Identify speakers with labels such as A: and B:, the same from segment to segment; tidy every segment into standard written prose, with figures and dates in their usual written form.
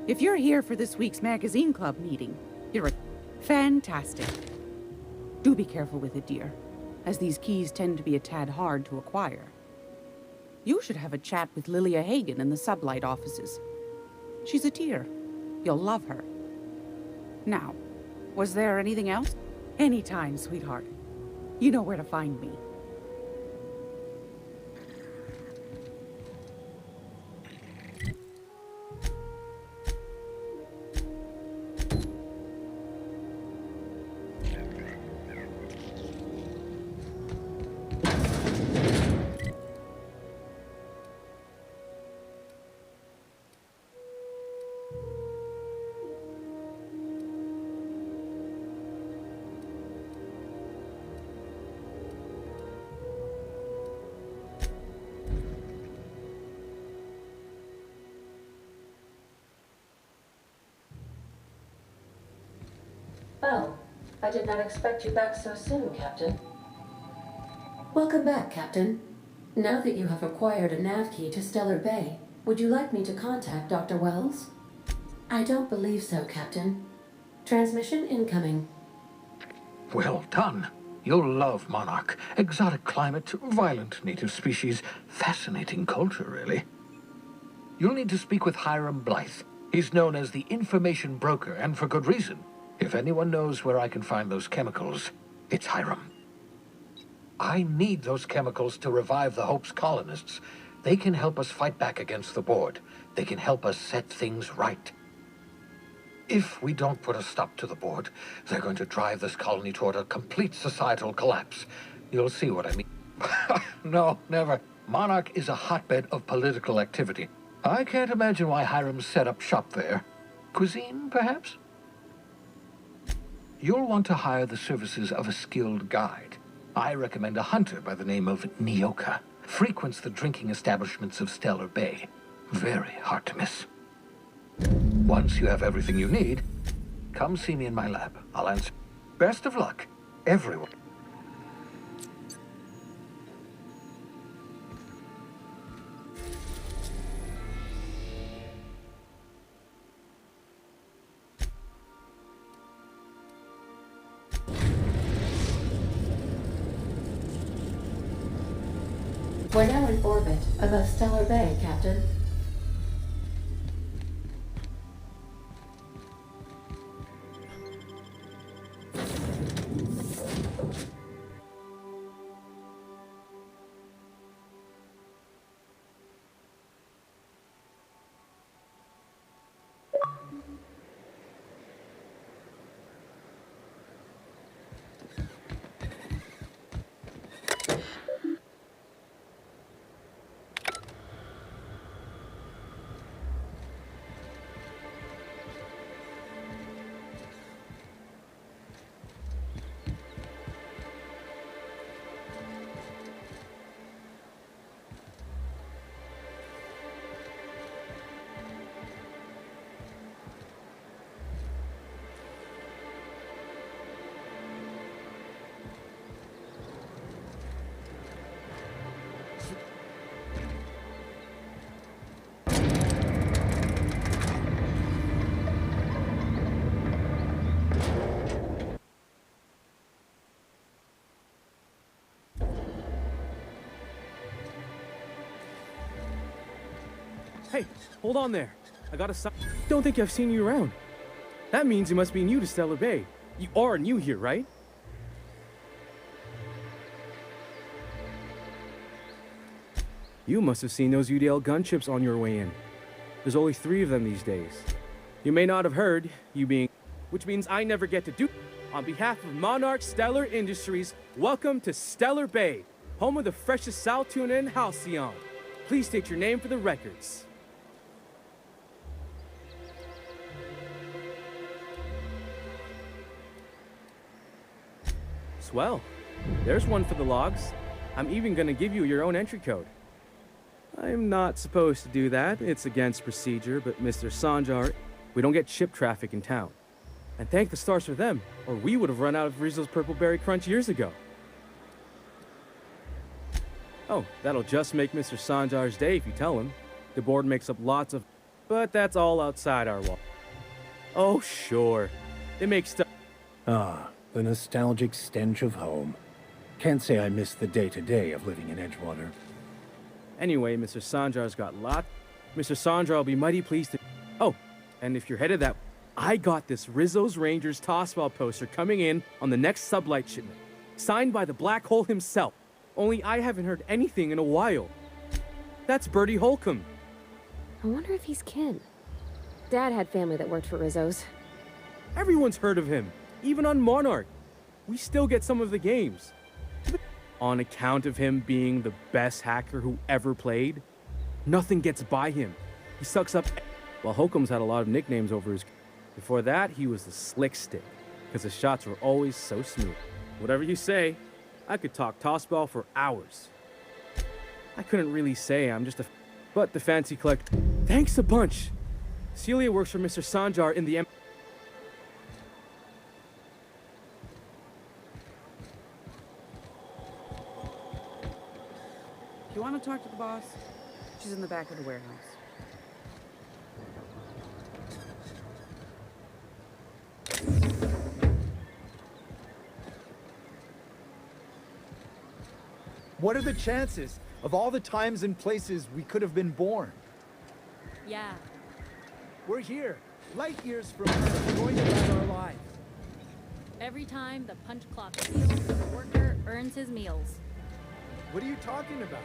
A: If you're here for this week's magazine club meeting, you're fantastic. Do be careful with it, dear, as these keys tend to be a tad hard to acquire. You should have a chat with Lilia Hagen in the Sublight offices. She's a tear. You'll love her. Now, was there anything else? Anytime, sweetheart. You know where to find me.
B: Well, I did not expect you back so soon, Captain. Welcome back, Captain. Now that you have acquired a nav key to Stellar Bay, would you like me to contact Dr. Wells? I don't believe so, Captain. Transmission incoming.
C: Well done. You'll love Monarch. Exotic climate, violent native species, fascinating culture, really. You'll need to speak with Hiram Blythe. He's known as the information broker, and for good reason. If anyone knows where I can find those chemicals, it's Hiram. I need those chemicals to revive the Hope's colonists. They can help us fight back against the Board. They can help us set things right. If we don't put a stop to the Board, they're going to drive this colony toward a complete societal collapse. You'll see what I mean. No, never. Monarch is a hotbed of political activity. I can't imagine why Hiram set up shop there. Cuisine, perhaps? You'll want to hire the services of a skilled guide. I recommend a hunter by the name of Nyoka. Frequents the drinking establishments of Stellar Bay. Very hard to miss. Once you have everything you need, come see me in my lab. I'll answer. Best of luck, everyone.
B: We're now in orbit above Stellar Bay, Captain.
D: Hey, hold on there. I got a Don't think I've seen you around. That means you must be new to Stellar Bay. You are new here, right? You must have seen those UDL gunships on your way in. There's only 3 of them these days. You may not have heard, you being... Which means I never get to do... On behalf of Monarch Stellar Industries, welcome to Stellar Bay, home of the freshest sal tuna in Halcyon. Please state your name for the records. Swell. There's one for the logs. I'm even gonna give you your own entry code. I'm not supposed to do that. It's against procedure, but Mr. Sanjar, we don't get ship traffic in town. And thank the stars for them, or we would have run out of Rizzo's Purple Berry Crunch years ago. Oh, that'll just make Mr. Sanjar's day if you tell him. The board makes up lots of... But that's all outside our wall. Oh, sure. They make stuff.
E: Ah, the nostalgic stench of home. Can't say I miss the day-to-day of living in Edgewater.
D: Anyway, Mr. Sanjar's got lot. Mr. Sandra will be mighty pleased to... Oh, and if you're headed that... I got this Rizzo's Rangers tossball poster coming in on the next sublight shipment. Signed by the Black Hole himself. Only I haven't heard anything in a while. That's Bertie Holcomb.
F: I wonder if he's kin. Dad had family that worked for Rizzo's.
D: Everyone's heard of him, even on Monarch. We still get some of the games. On account of him being the best hacker who ever played, nothing gets by him. He sucks up. Well, Holcomb's had a lot of nicknames over his... Before that, he was the slick stick, because his shots were always so smooth. Whatever you say, I could talk tossball for hours. I couldn't really say I'm just a... But the fancy collect... Thanks a bunch! Celia works for Mr. Sanjar in the...
A: You want to talk to the boss? She's in the back of the warehouse.
G: What are the chances of all the times and places we could have been born?
H: Yeah.
G: We're here, light years from Earth, going about our lives.
H: Every time the punch clock seals, the worker earns his meals.
G: What are you talking about?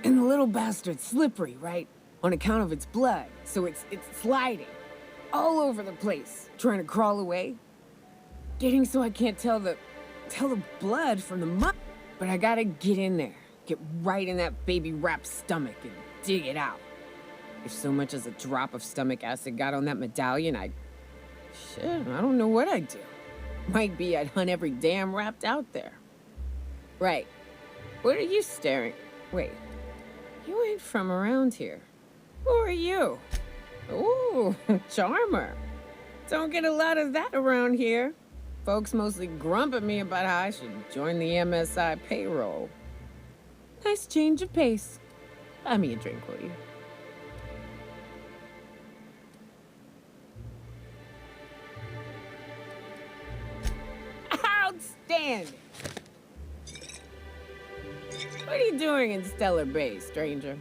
I: And the little bastard's slippery, right? On account of its blood, so it's sliding. All over the place, trying to crawl away. Getting so I can't tell the blood from the muck. But I gotta get in there, get right in that baby rap's stomach and dig it out. If so much as a drop of stomach acid got on that medallion, shit, I don't know what I'd do. Might be I'd hunt every damn wrapped out there. Right. What are you staring? Wait. You ain't from around here. Who are you? Ooh, charmer. Don't get a lot of that around here. Folks mostly grump at me about how I should join the MSI payroll. Nice change of pace. Buy me a drink, will you? Outstanding! What are you doing in Stellar Bay, stranger?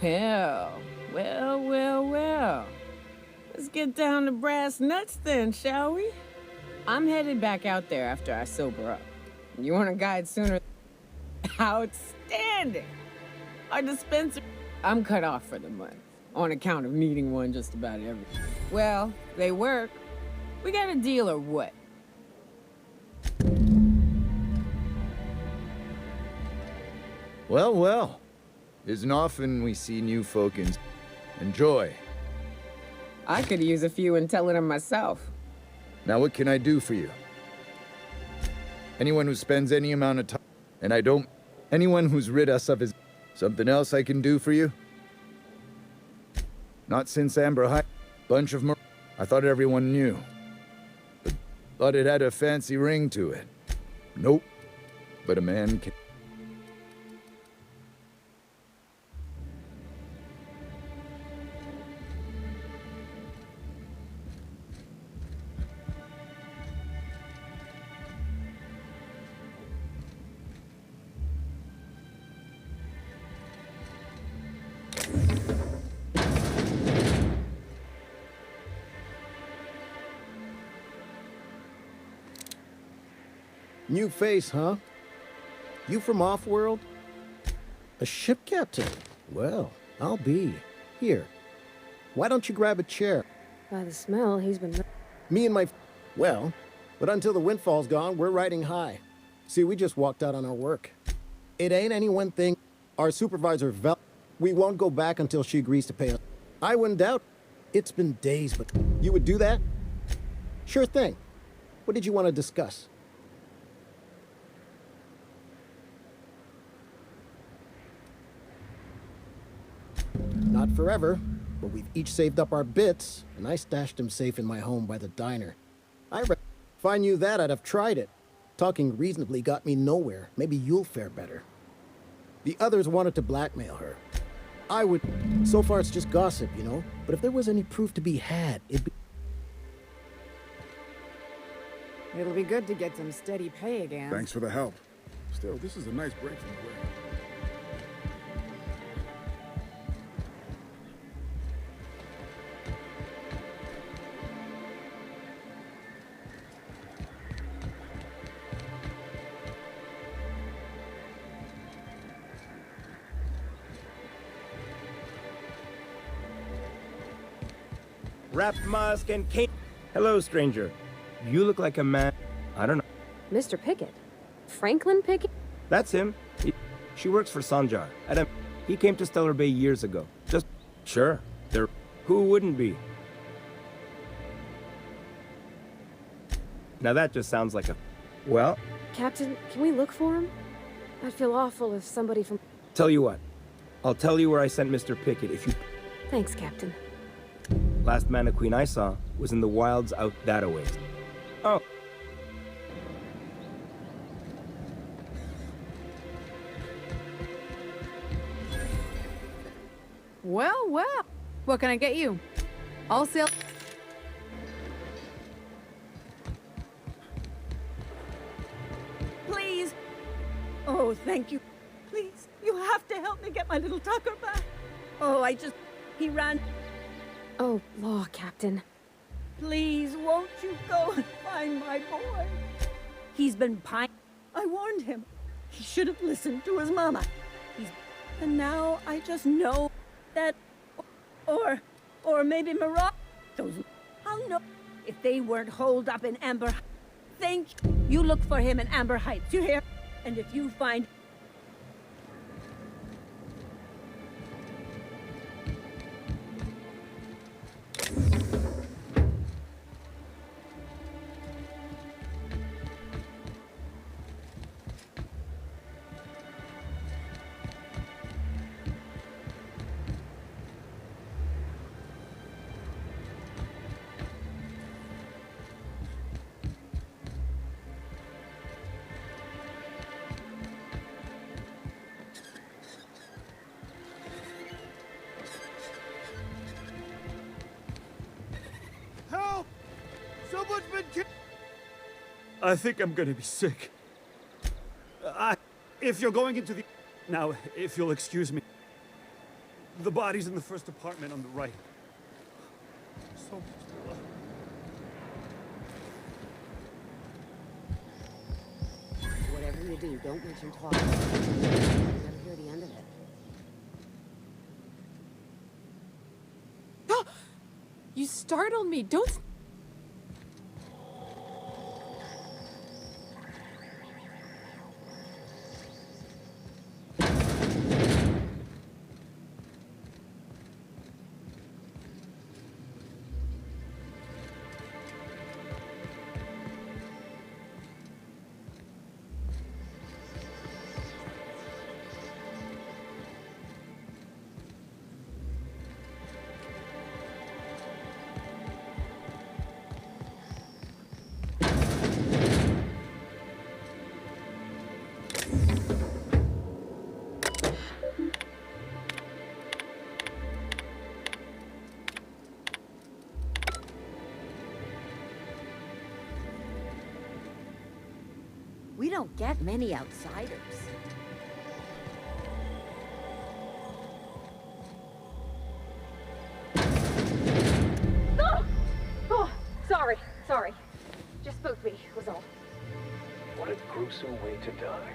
I: Well. Let's get down to brass nuts then, shall we? I'm headed back out there after I sober up. You want a guide sooner? Outstanding! Our dispenser... I'm cut off for the month, on account of needing one just about every... Well, they work. We got a deal or what?
G: Well. Isn't often we see new folk in... Enjoy.
I: I could use a few and telling them myself.
G: Now what can I do for you? Anyone who spends any amount of time... And I don't... Anyone who's rid us of his... Something else I can do for you? Not since Amber High... Bunch of... I thought everyone knew. But thought it had a fancy ring to it. Nope. But a man can...
E: New face, huh? You from off-world? A ship captain? Well, I'll be. Here. Why don't you grab a chair?
F: By the smell, he's been...
E: Me and my... Well, but until the windfall's gone, we're riding high. See, we just walked out on our work. It ain't any one thing. Our supervisor, we won't go back until she agrees to pay us. I wouldn't doubt. It's been days, but you would do that? Sure thing. What did you want to discuss? Not forever, but we've each saved up our bits, and I stashed them safe in my home by the diner. If I knew that, I'd have tried it. Talking reasonably got me nowhere. Maybe you'll fare better. The others wanted to blackmail her. I would... So far, it's just gossip, you know? But if there was any proof to be had, it'd be...
I: It'll be good to get some steady pay again.
J: Thanks for the help. Still, this is a nice break from the work.
K: Wrapped mask and cane. Hello, stranger. You look like a man. I don't know.
F: Mr. Pickett? Franklin Pickett?
K: That's him. She works for Sanjar. He came to Stellar Bay years ago. Just... Sure. There... Who wouldn't be? Now that just sounds like a... Well...
F: Captain, can we look for him? I'd feel awful if somebody from...
K: Tell you what. I'll tell you where I sent Mr. Pickett if you...
F: Thanks, Captain.
K: Last Mannequin I saw was in the wilds out that-a-ways. Oh.
L: Well, well. What can I get you? All sale.
M: Please. Oh, thank you. Please, you have to help me get my little Tucker back. Oh, he ran.
F: Oh, law, Captain.
M: Please, won't you go and find my boy? He's been I warned him. He should have listened to his mama. And now I just know that... Or maybe Those... I'll know if they weren't holed up in Amber... You look for him in Amber Heights, you hear? And if you find...
N: I think I'm gonna be sick. If you're going into the... Now, if you'll excuse me. The body's in the first apartment on the right. So much blood.
F: Whatever you do, don't mention talk. You'll never hear the end of it.
L: You startled me. Don't...
M: We don't get many outsiders.
F: Oh, sorry. Just spooked me, was all.
C: What a gruesome way to die.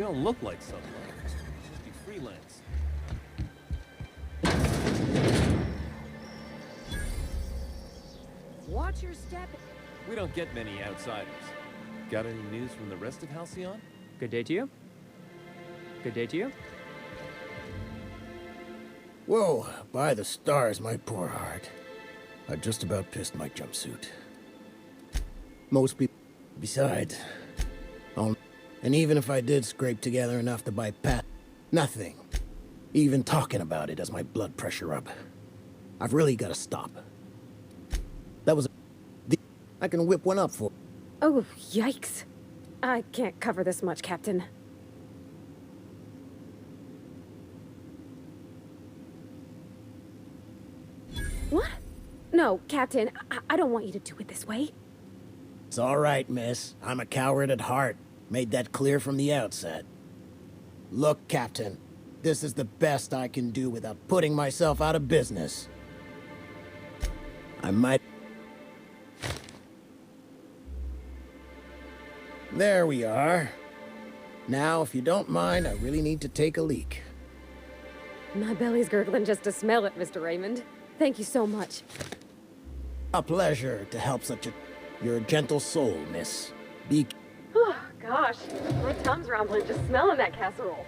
O: You don't look like someone. You must be freelance.
M: Watch your step.
O: We don't get many outsiders. Got any news from the rest of Halcyon?
P: Good day to you. Good day to you.
E: Whoa, by the stars, my poor heart. I just about pissed my jumpsuit. Most people... Besides... And even if I did scrape together enough to buy nothing. Even talking about it has my blood pressure up. I've really got to stop. That was I can whip one up for...
F: Oh, yikes. I can't cover this much, Captain. What? No, Captain, I don't want you to do it this way.
E: It's all right, miss. I'm a coward at heart. Made that clear from the outset. Look, Captain, this is the best I can do without putting myself out of business. I might... There we are. Now, if you don't mind, I really need to take a leak.
F: My belly's gurgling just to smell it, Mr. Raymond. Thank you so much.
E: A pleasure to help such a... You're a gentle soul, miss. Be...
F: Oh, gosh. My tongue's rumbling just smelling that casserole.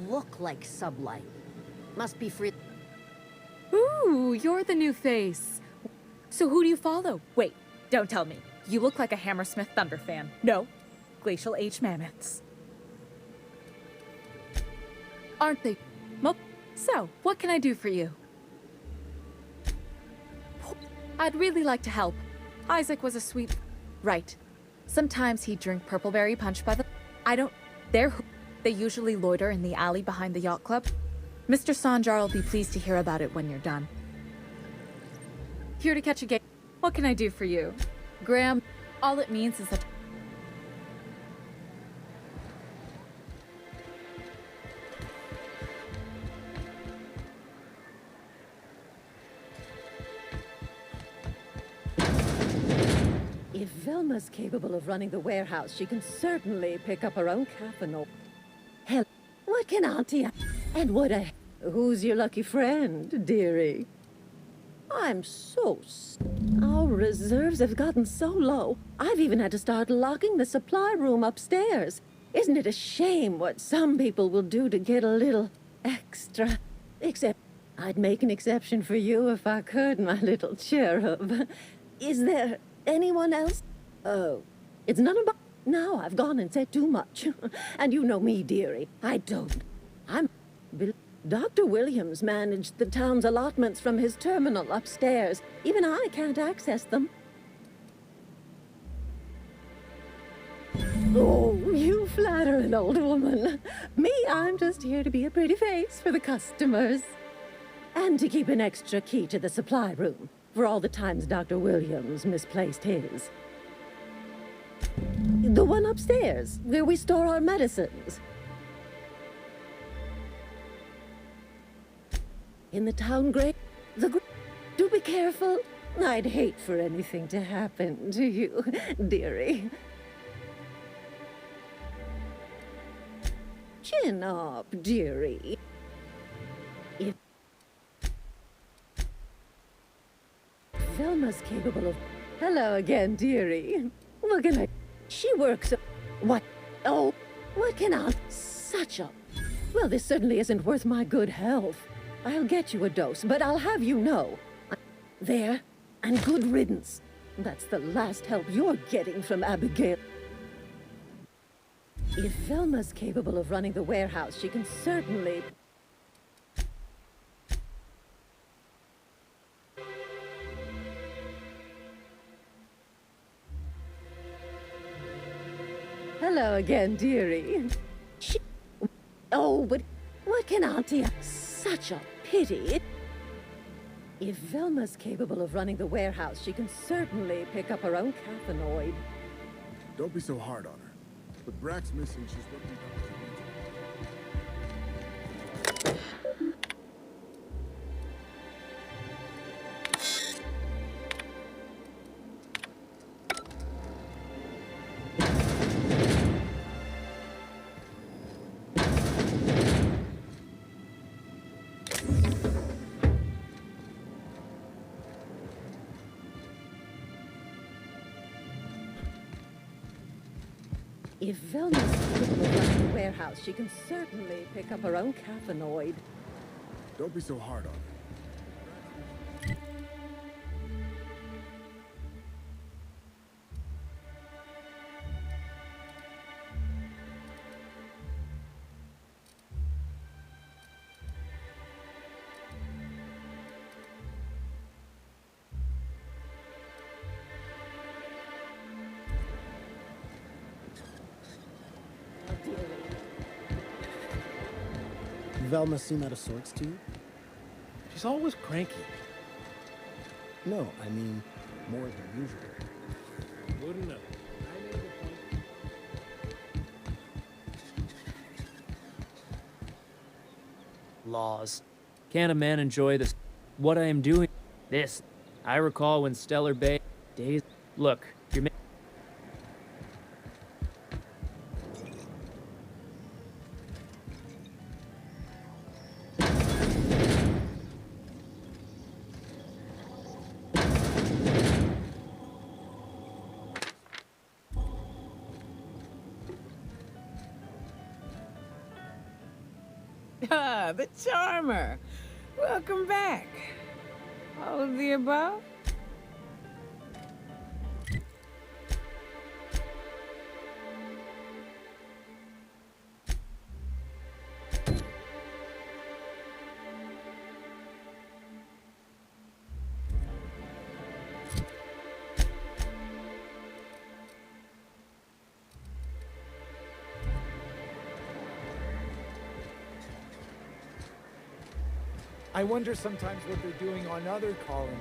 M: Look like Sublight. Must be free.
L: Ooh, you're the new face. So who do you follow? Wait, don't tell me. You look like a Hammersmith Thunder fan. No, Glacial Age Mammoths. Aren't they? So, what can I do for you? I'd really like to help. Isaac was a sweet... Right. Sometimes he'd drink purpleberry punch by the... I don't... They usually loiter in the alley behind the yacht club. Mr. Sanjar will be pleased to hear about it when you're done. Here to catch a game. What can I do for you? Graham, all it means is that...
M: If Velma's capable of running the warehouse, she can certainly pick up her own caffeine. Hell, what can Auntie... And what a... Who's your lucky friend, dearie? I'm so... Our reserves have gotten so low. I've even had to start locking the supply room upstairs. Isn't it a shame what some people will do to get a little extra? Except, I'd make an exception for you if I could, my little cherub. Is there anyone else? Oh, it's none about... Now I've gone and said too much. And you know me, dearie. I don't. Dr. Williams managed the town's allotments from his terminal upstairs. Even I can't access them. Oh, you flatter an old woman. Me, I'm just here to be a pretty face for the customers. And to keep an extra key to the supply room, for all the times Dr. Williams misplaced his. The one upstairs, where we store our medicines. In the town grave, do be careful. I'd hate for anything to happen to you, dearie. Chin up, dearie. If Velma's capable of... Hello again, dearie. What can I... She works... What? Oh, what can I... Such a... Well, this certainly isn't worth my good health. I'll get you a dose, but I'll have you know. There, and good riddance. That's the last help you're getting from Abigail. If Velma's capable of running the warehouse, she can certainly... Hello again, dearie. Oh, but what can Auntie... Such a pity. If Velma's capable of running the warehouse, she can certainly pick up her own cathanoid.
J: Don't be so hard on her. With Brack's missing, she's working
M: If Velma's capable of running the warehouse, she can certainly pick up her own cathanoid.
J: Don't be so hard on her.
E: Velma seem out of sorts to you?
D: She's always cranky.
E: No, I mean, more than usual.
D: Wouldn't know.
P: Laws. Can't a man enjoy this? What I am doing? This. I recall when Stellar Bay days. Look, you're.
I: Ah, the charmer. Welcome back. All of the above?
Q: I wonder sometimes what they're doing on other colonies.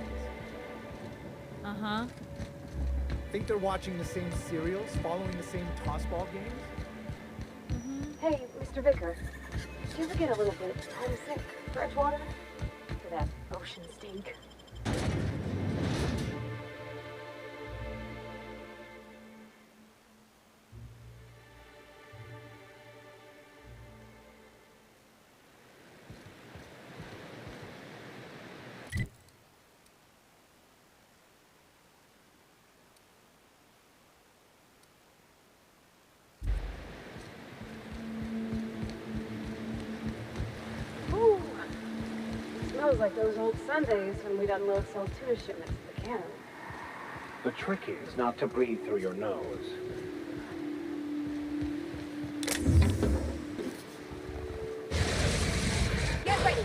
L: Uh-huh.
Q: Think they're watching the same serials, following the same tossball games?
B: Hey, Mr. Vicker. Do you ever get a little bit homesick for Edgewater? For that ocean steak? Smells like those old Sundays when we'd unload sell tuna shipments at the cannon.
C: The trick is not to breathe through your nose.
B: Get ready!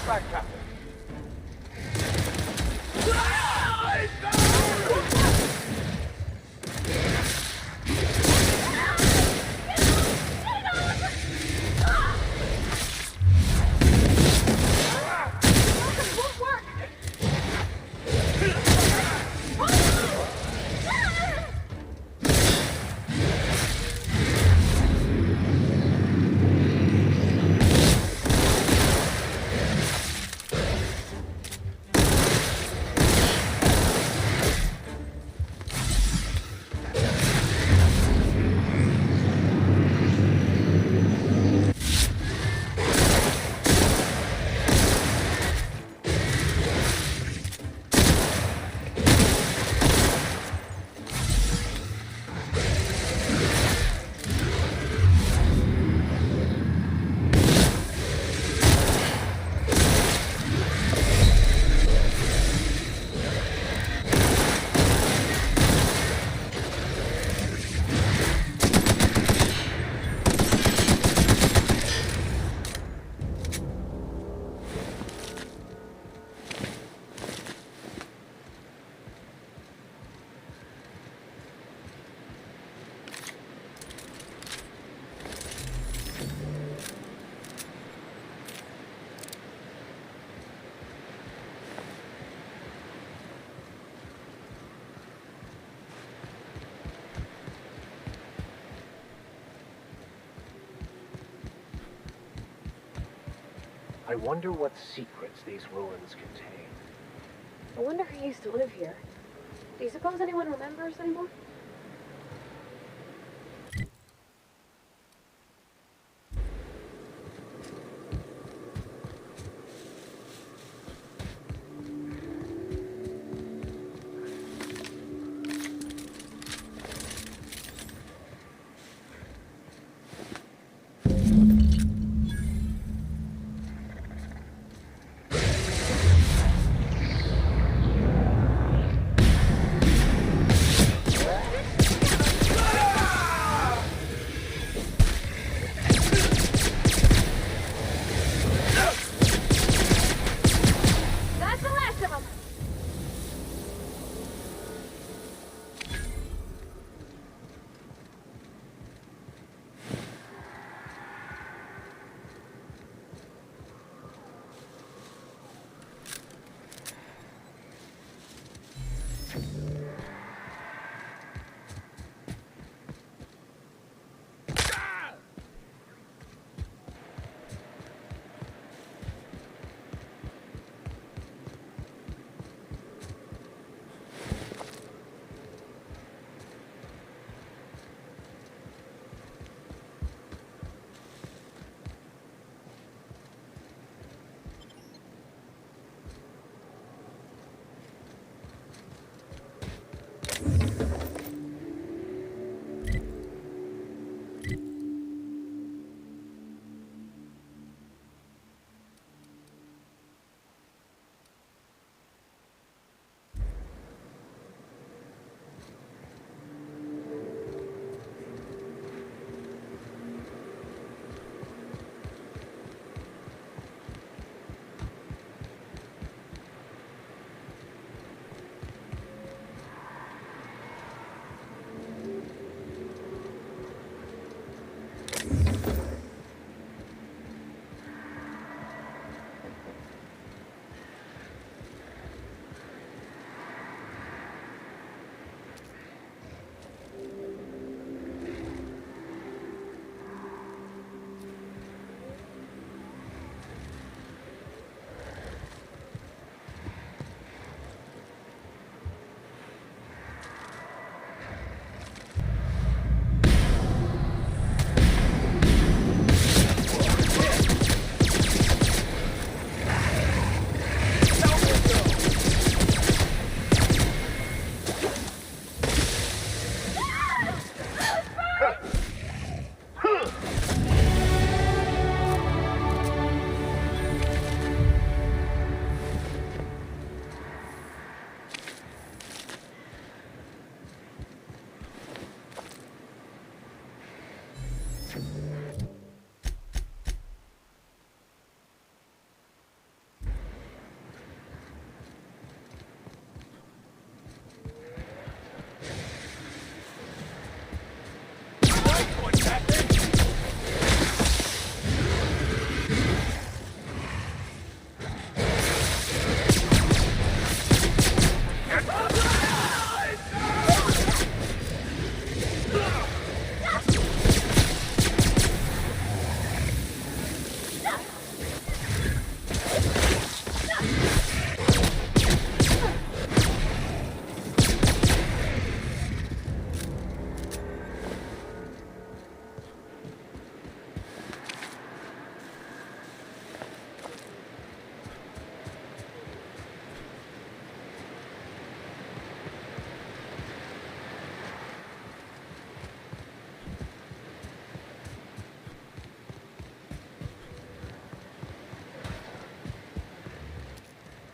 R: back, Captain.
S: I wonder what secrets these ruins contain.
F: I wonder who used to live here. Do you suppose anyone remembers anymore?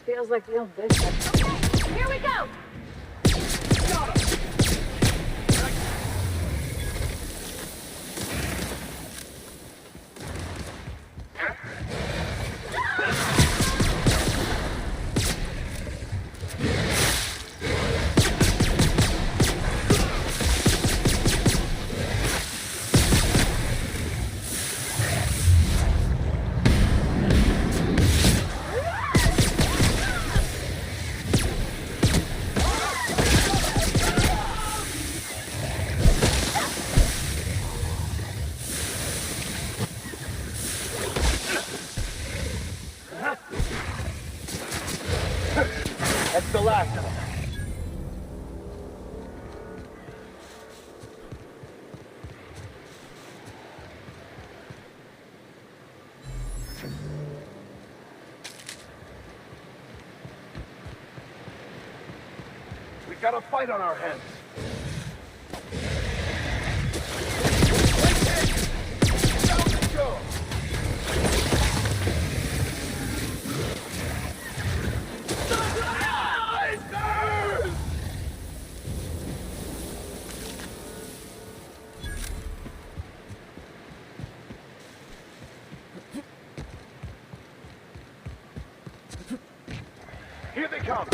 F: Feels like the old business. Here we go!
S: That's the last of them. We got a fight on our hands. Down we go. Here they come!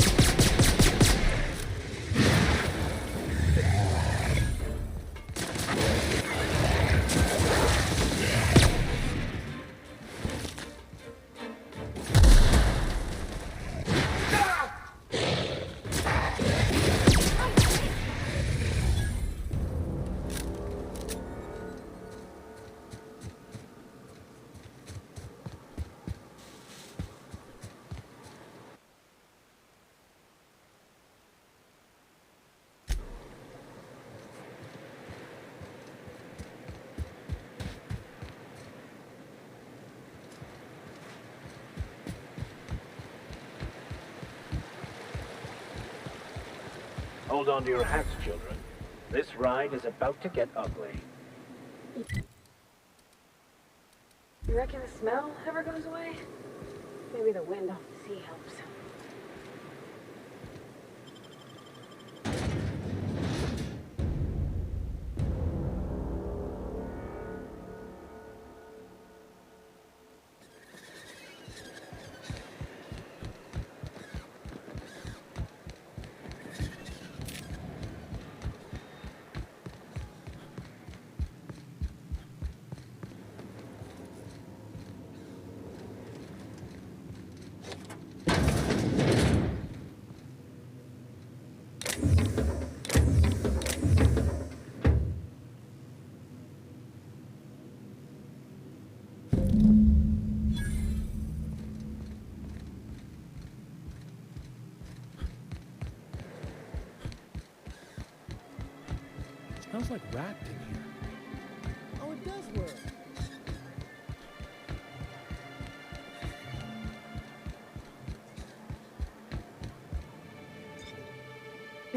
S: Hold on to your hats, children. This ride is about to get ugly.
F: You reckon the smell ever goes away? Maybe the wind off the sea helps.
D: Smells like wrapped in here.
E: Oh, it does work.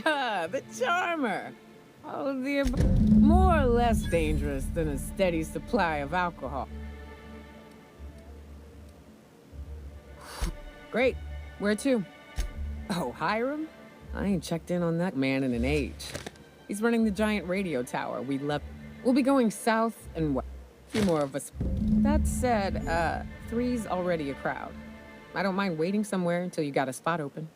I: Ah, the charmer. Oh, the more or less dangerous than a steady supply of alcohol. Great. Where to? Oh, Hiram? I ain't checked in on that man in an age. He's running the giant radio tower we left. We'll be going south and west. A few more of us. That said, 3's already a crowd. I don't mind waiting somewhere until you got a spot open.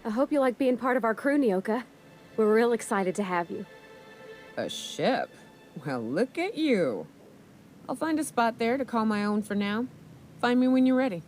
F: I hope you like being part of our crew, Nyoka. We're real excited to have you.
I: A ship? Well, look at you. I'll find a spot there to call my own for now. Find me when you're ready.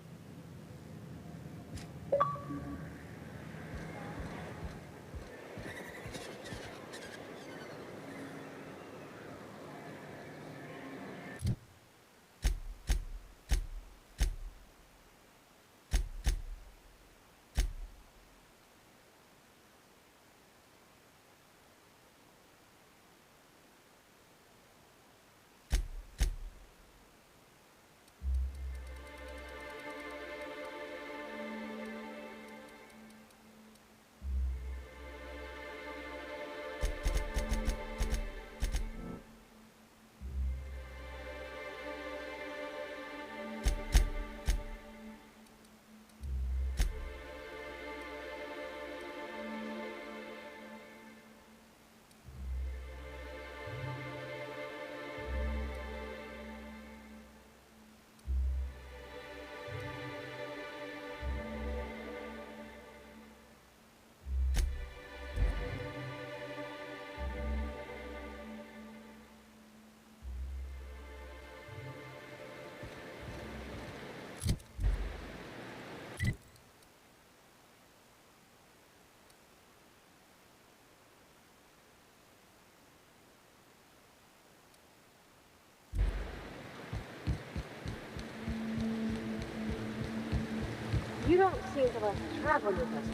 F: don't seem to like to travel with us much.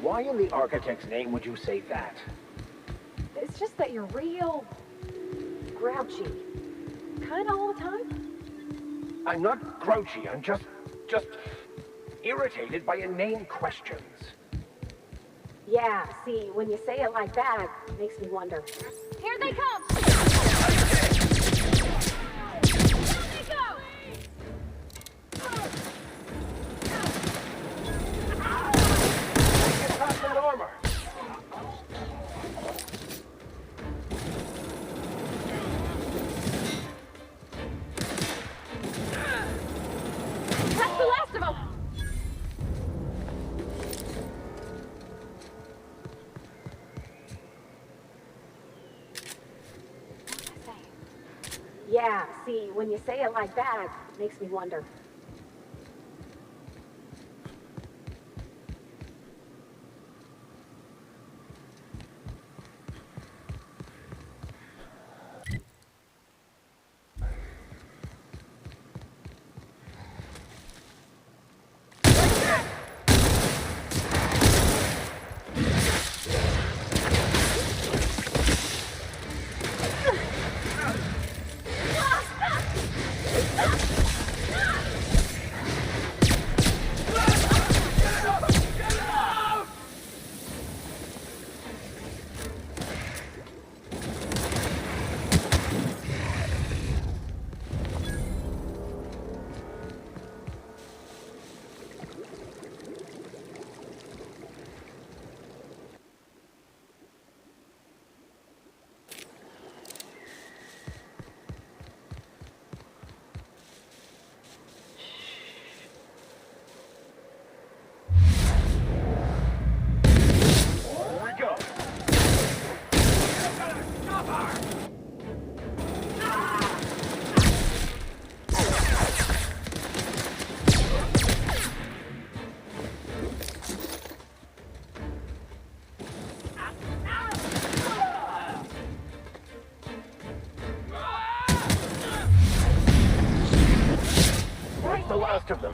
S: Why in the architect's name would you say that?
F: It's just that you're real grouchy. Kinda all the time.
S: I'm not grouchy, I'm just irritated by inane questions.
F: Yeah, see, when you say it like that, it makes me wonder.
H: Here they come!
F: That's the last of them! Yeah, see, when you say it like that, it makes me wonder.
S: The last of them.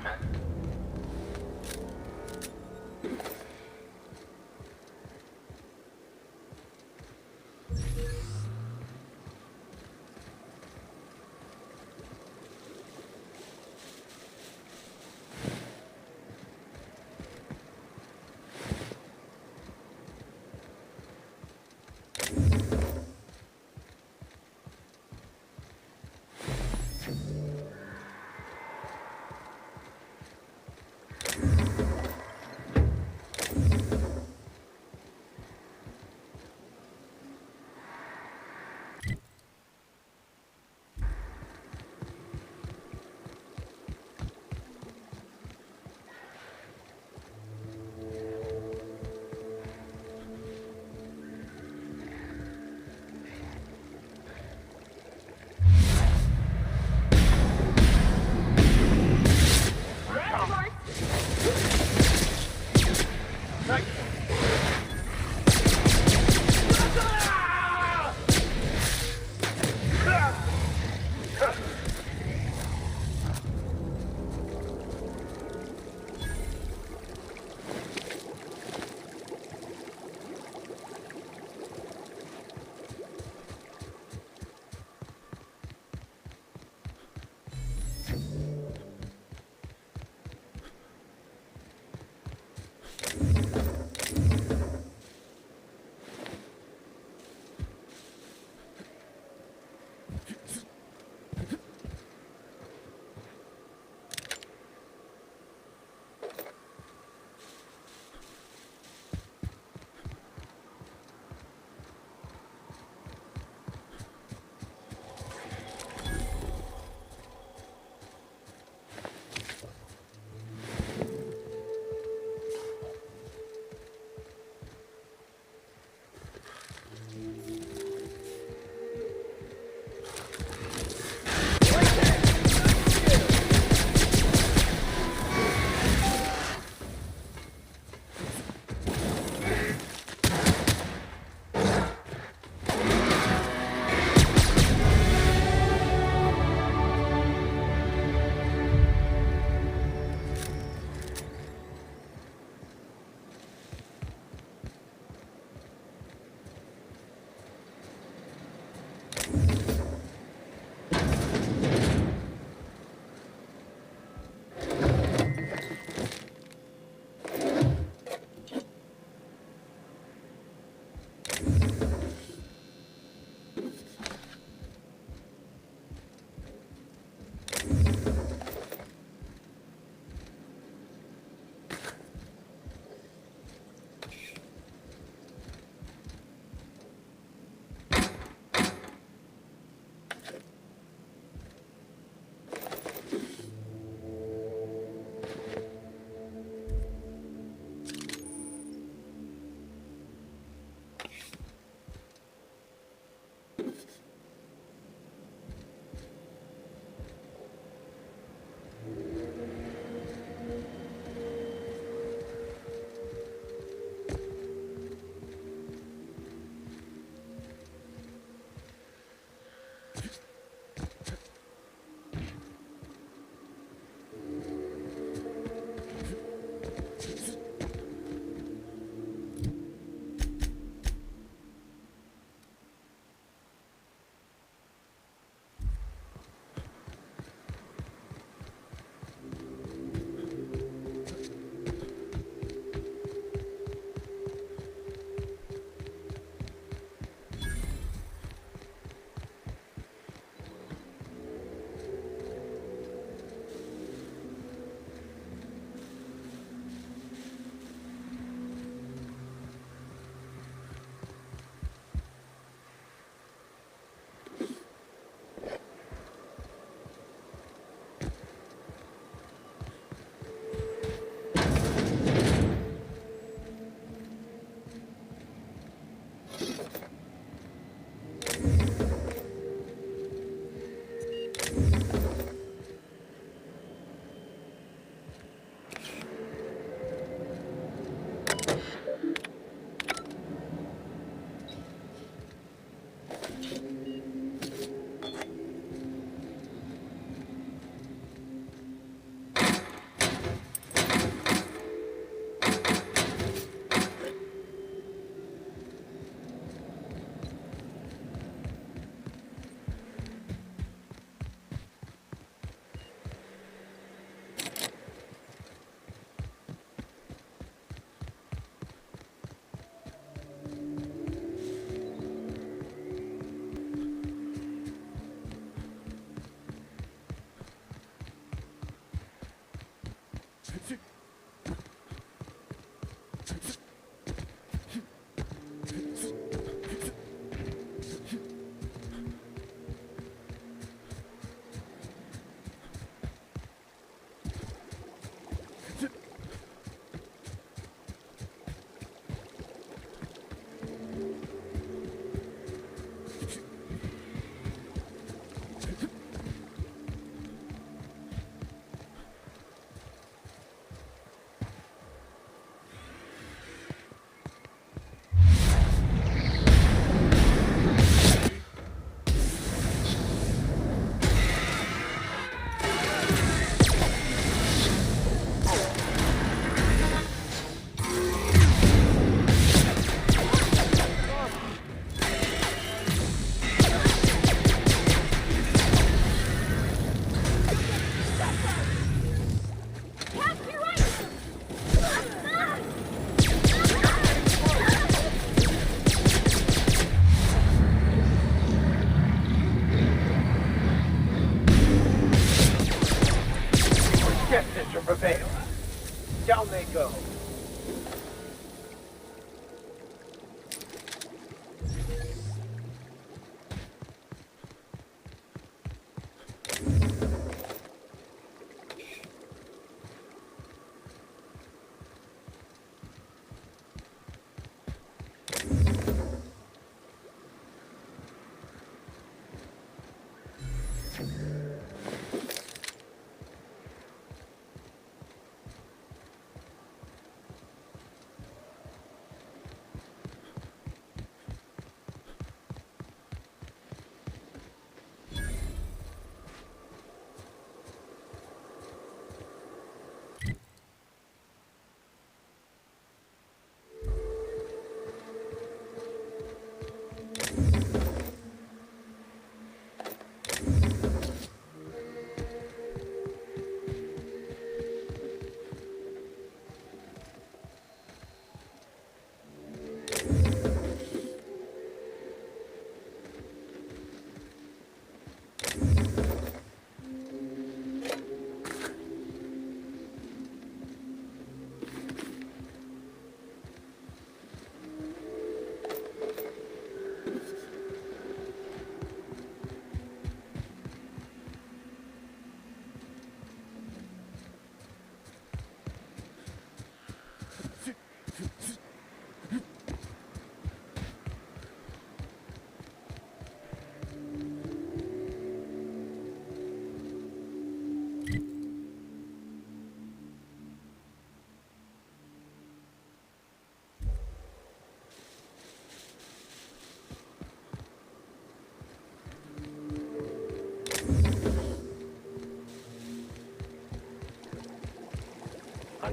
S: Down they go.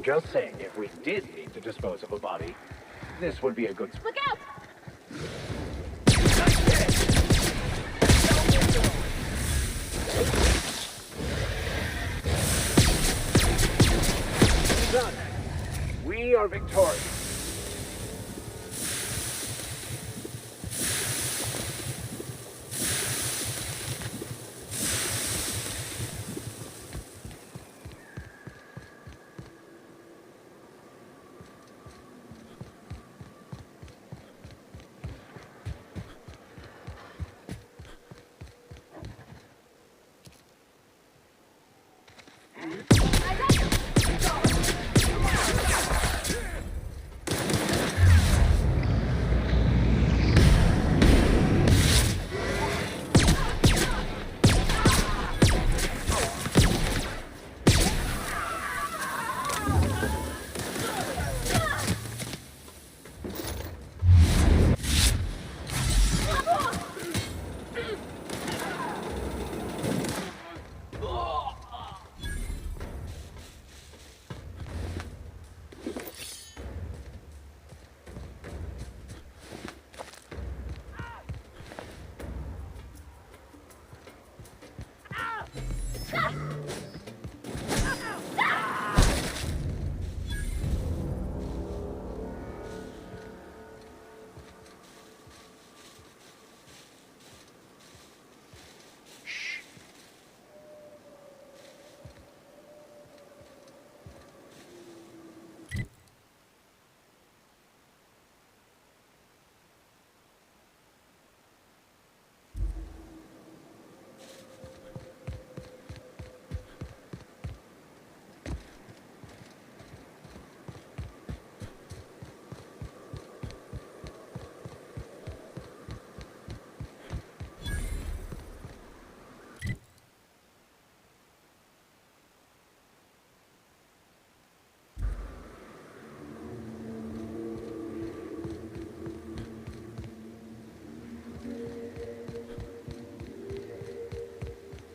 S: I'm just saying, if we did need to dispose of a body, this would be a good...
F: Look out!
S: Done. We are victorious.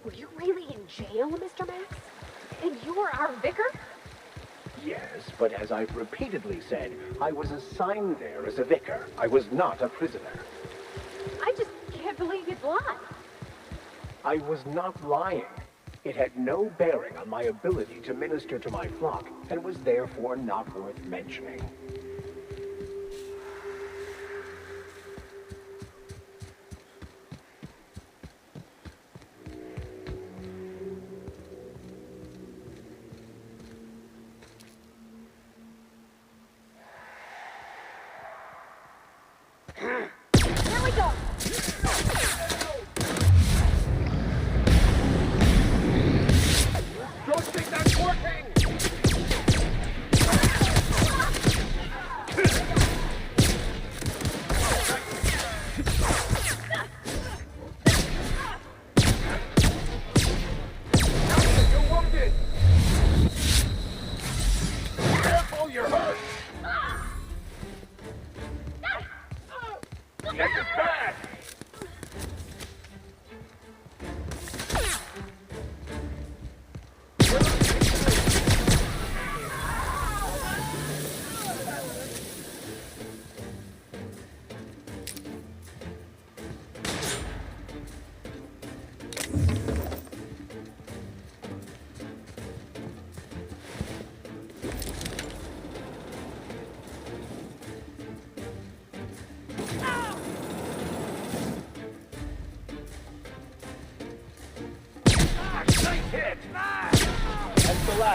F: Were you really in jail, Mr. Max? And you were our vicar?
S: Yes, but as I've repeatedly said, I was assigned there as a vicar. I was not a prisoner.
F: I just can't believe you'd lie.
S: I was not lying. It had no bearing on my ability to minister to my flock, and was therefore not worth mentioning.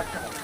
S: faster.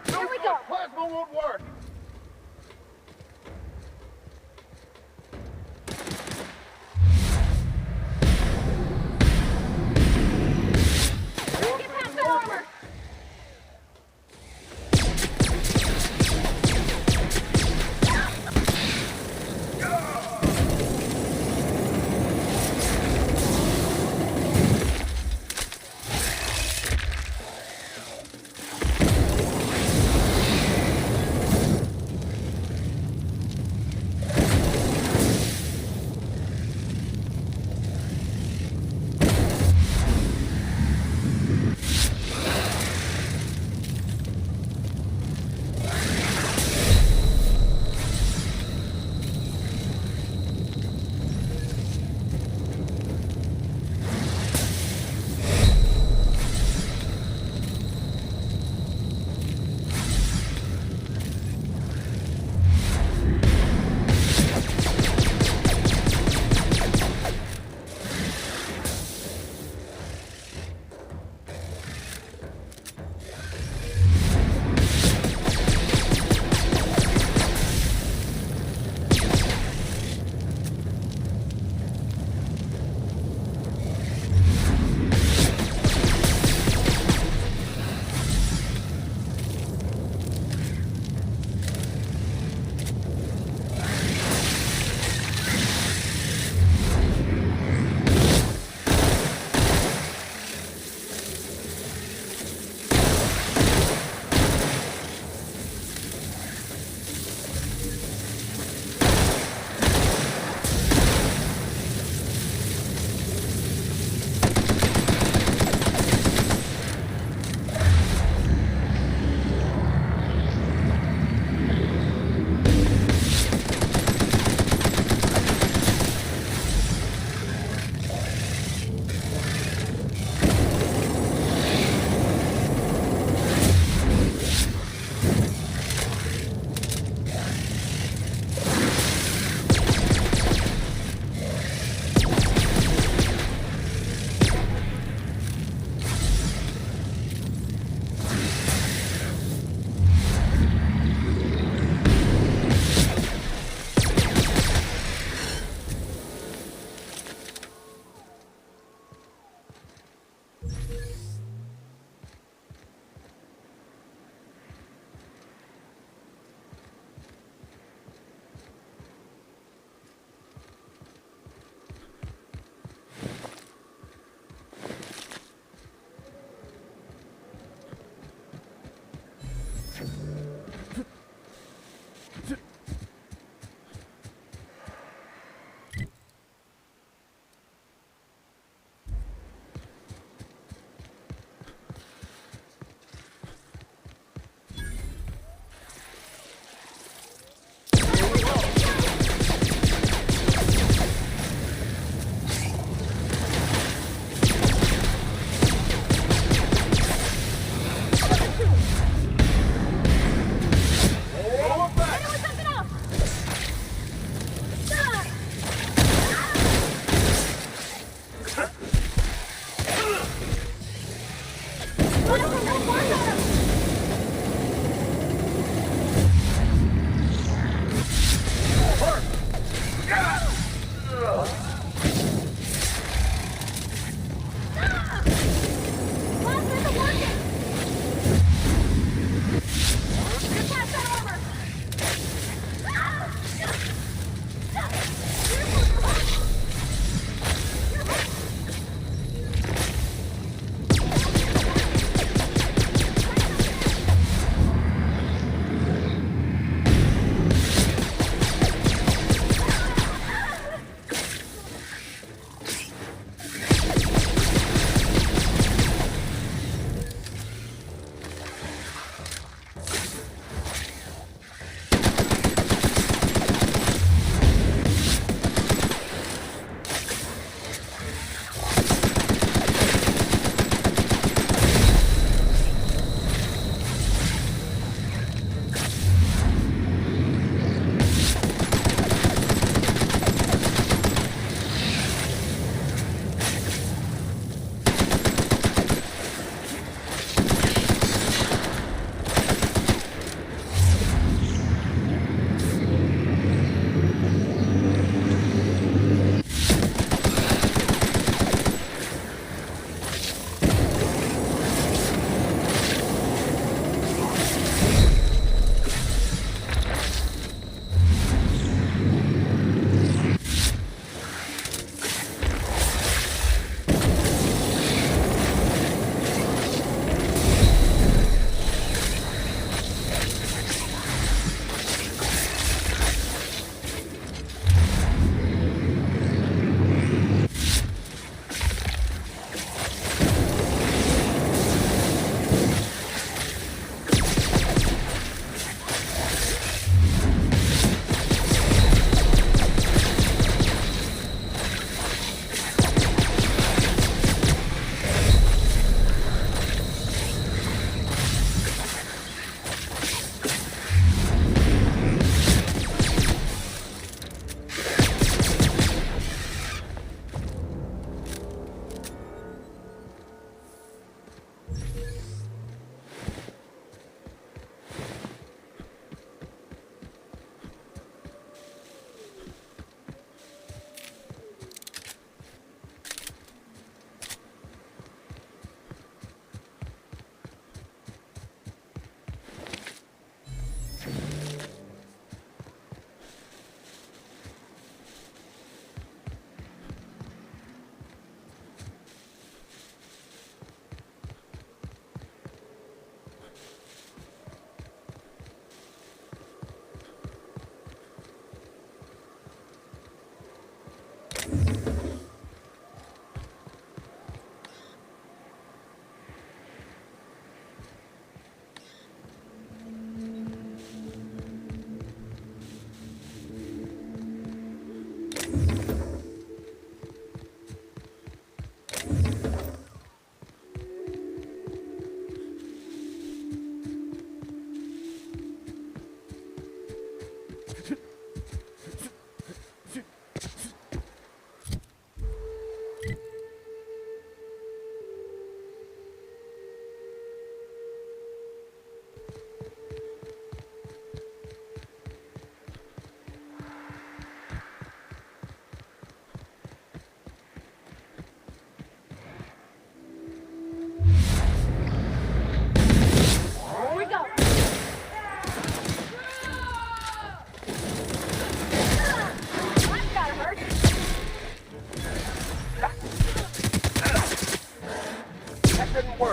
F: Here we go.
S: Plasma won't work.
F: Get past that armor.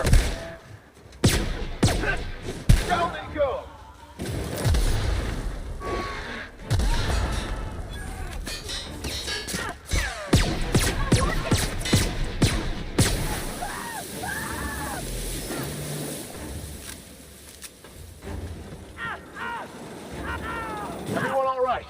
S: work. Down they go. Everyone all right?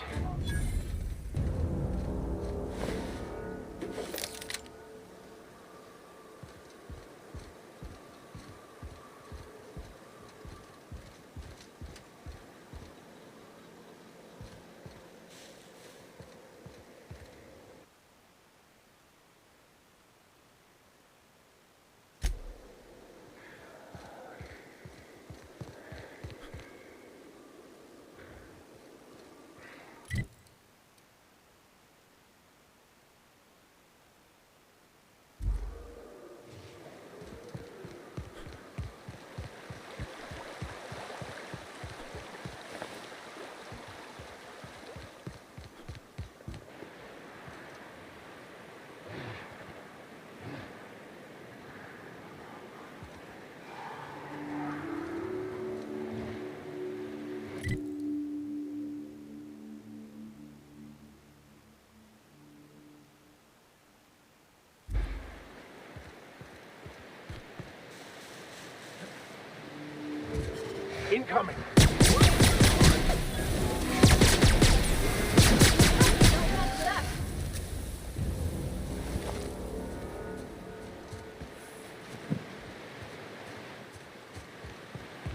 S: Incoming.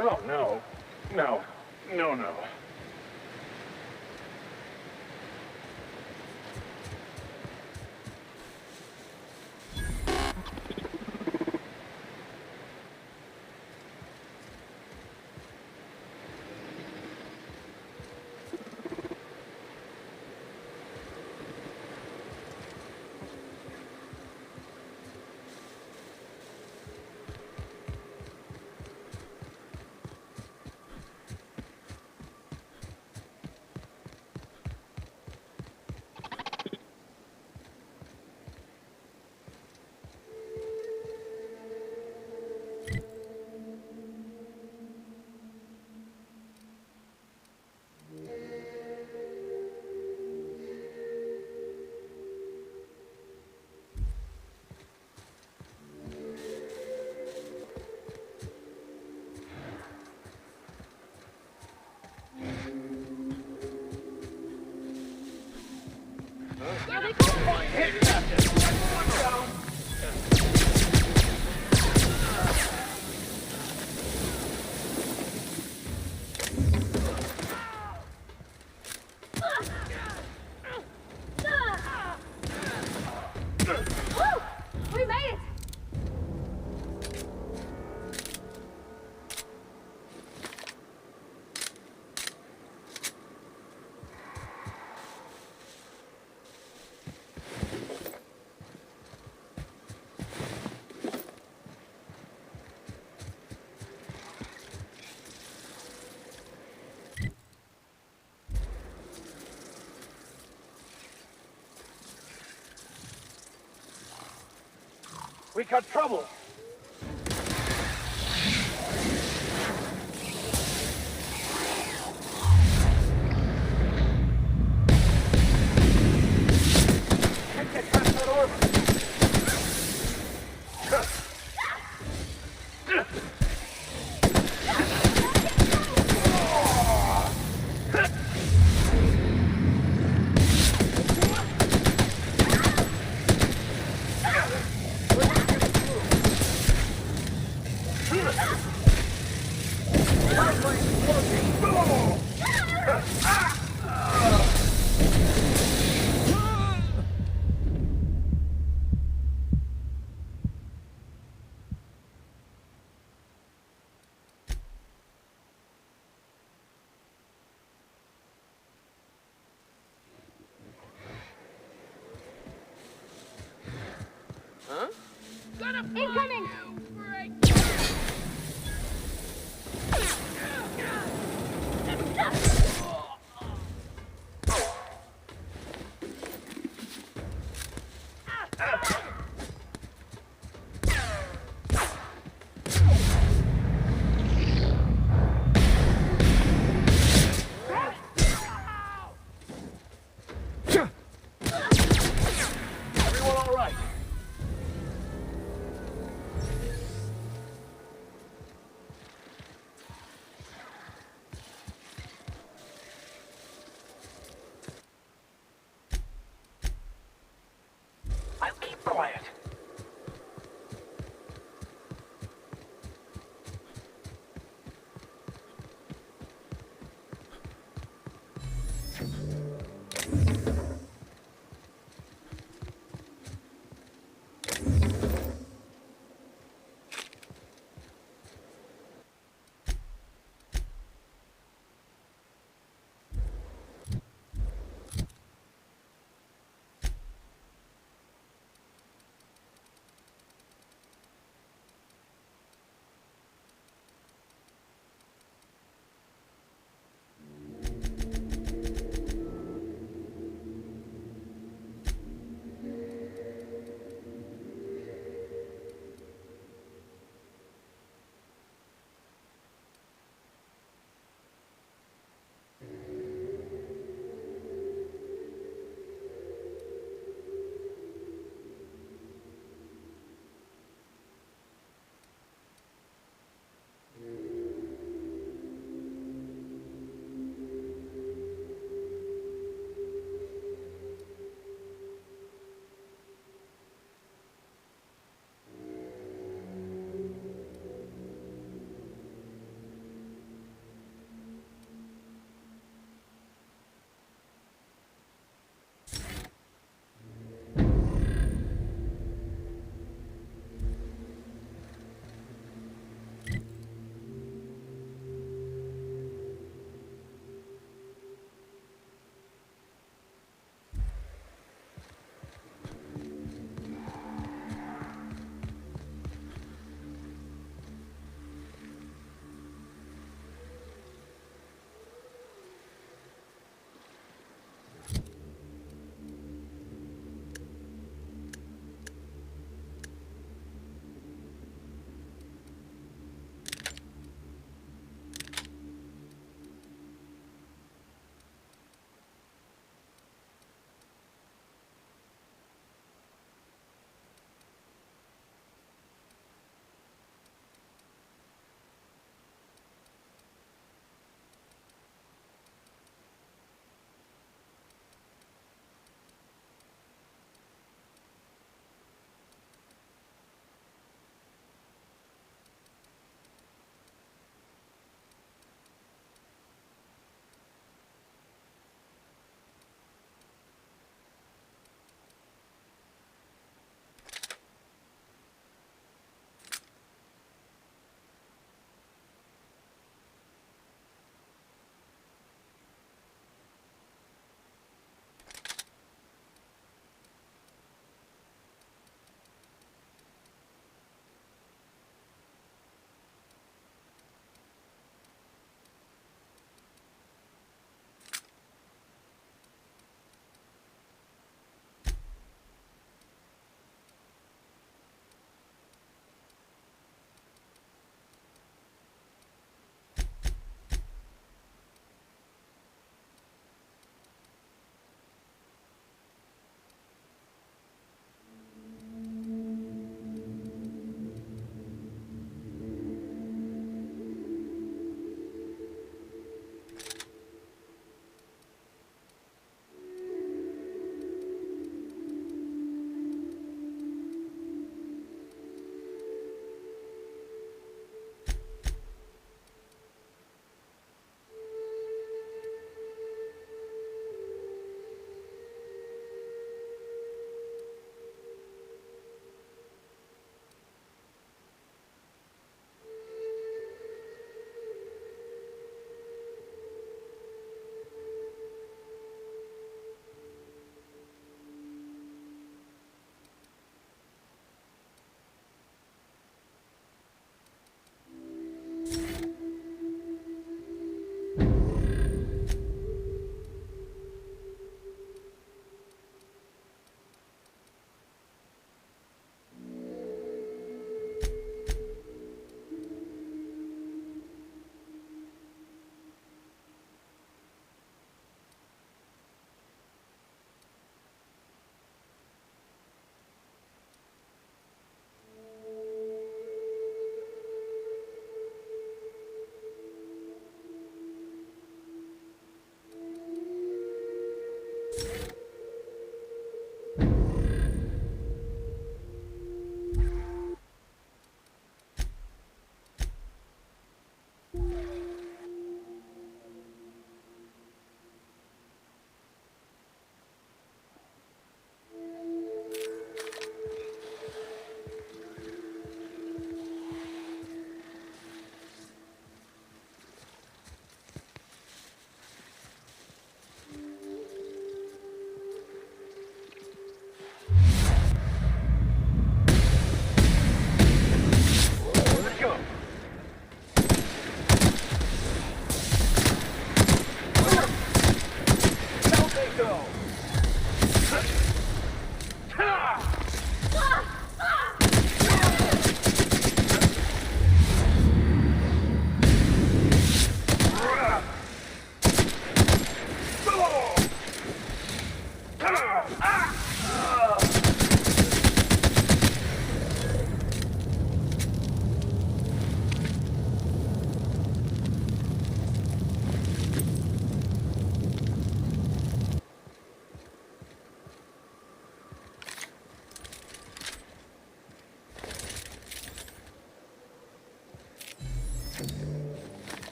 S: Oh, no. No. No, no.
F: We made it!
S: We got trouble. Can't get past that orbit.
F: Huh? Incoming!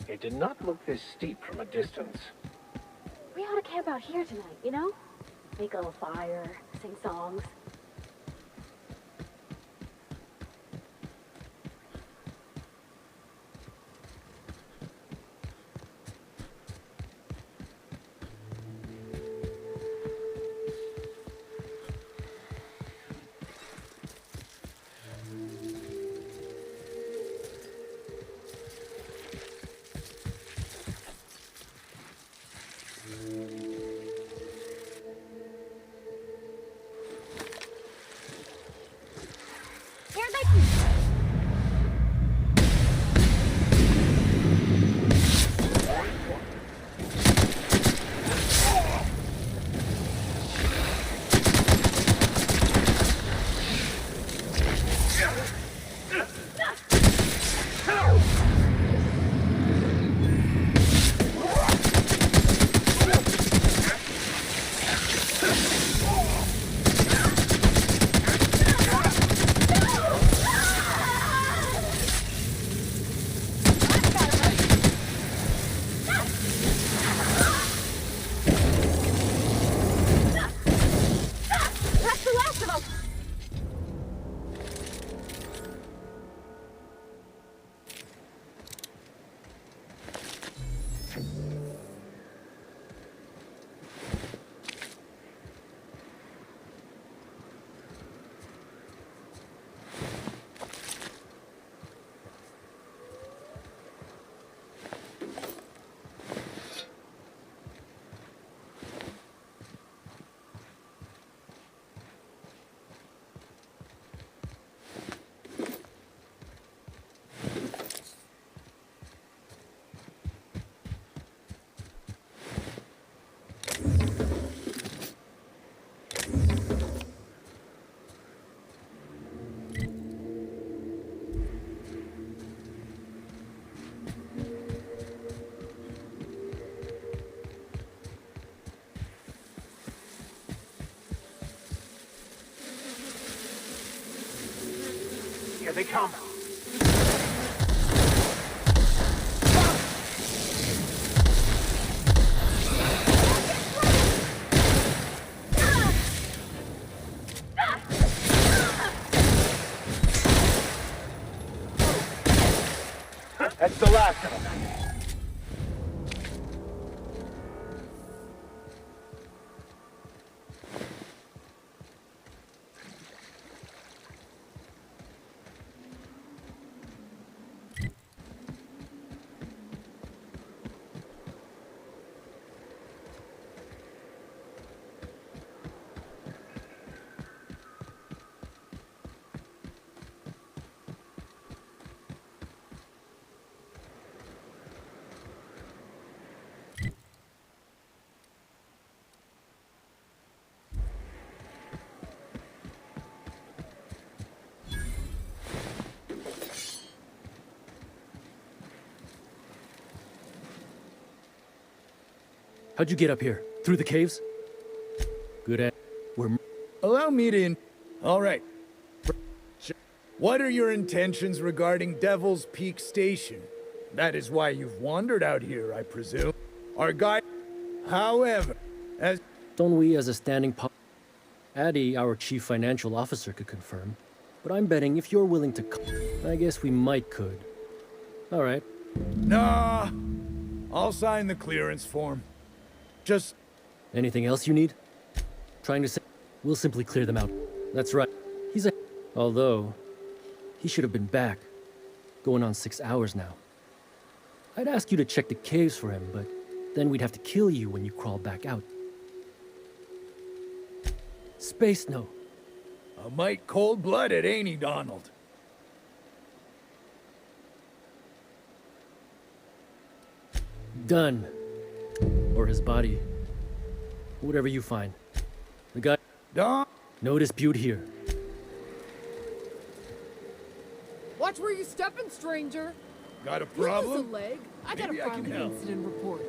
S: It did not look this steep from a distance.
F: We ought to camp out here tonight, you know? Make a little fire, sing songs.
S: Here they come. That's the last of them.
P: How'd you get up here? Through the caves? Good at...
G: Allow me to... All right. What are your intentions regarding Devil's Peak Station? That is why you've wandered out here, I presume. Our guide... However, as...
P: Don't we, as a standing Addy, our chief financial officer, could confirm. But I'm betting if you're willing to... I guess we might could. All right.
G: Nah. I'll sign the clearance form. Just...
P: Anything else you need? Trying to say... We'll simply clear them out. That's right. He's a... Although... He should have been back. Going on 6 hours now. I'd ask you to check the caves for him, but... Then we'd have to kill you when you crawl back out. Space no.
G: A mite cold-blooded, ain't he, Donald?
P: Done. Or his body. Whatever you find. The guy...
G: Don?
P: No dispute here.
I: Watch where you're stepping, stranger.
G: Got a
I: You
G: problem?
I: lose a leg. I
G: Maybe
I: gotta
G: I
I: file
G: can
I: an
G: help.
I: incident report.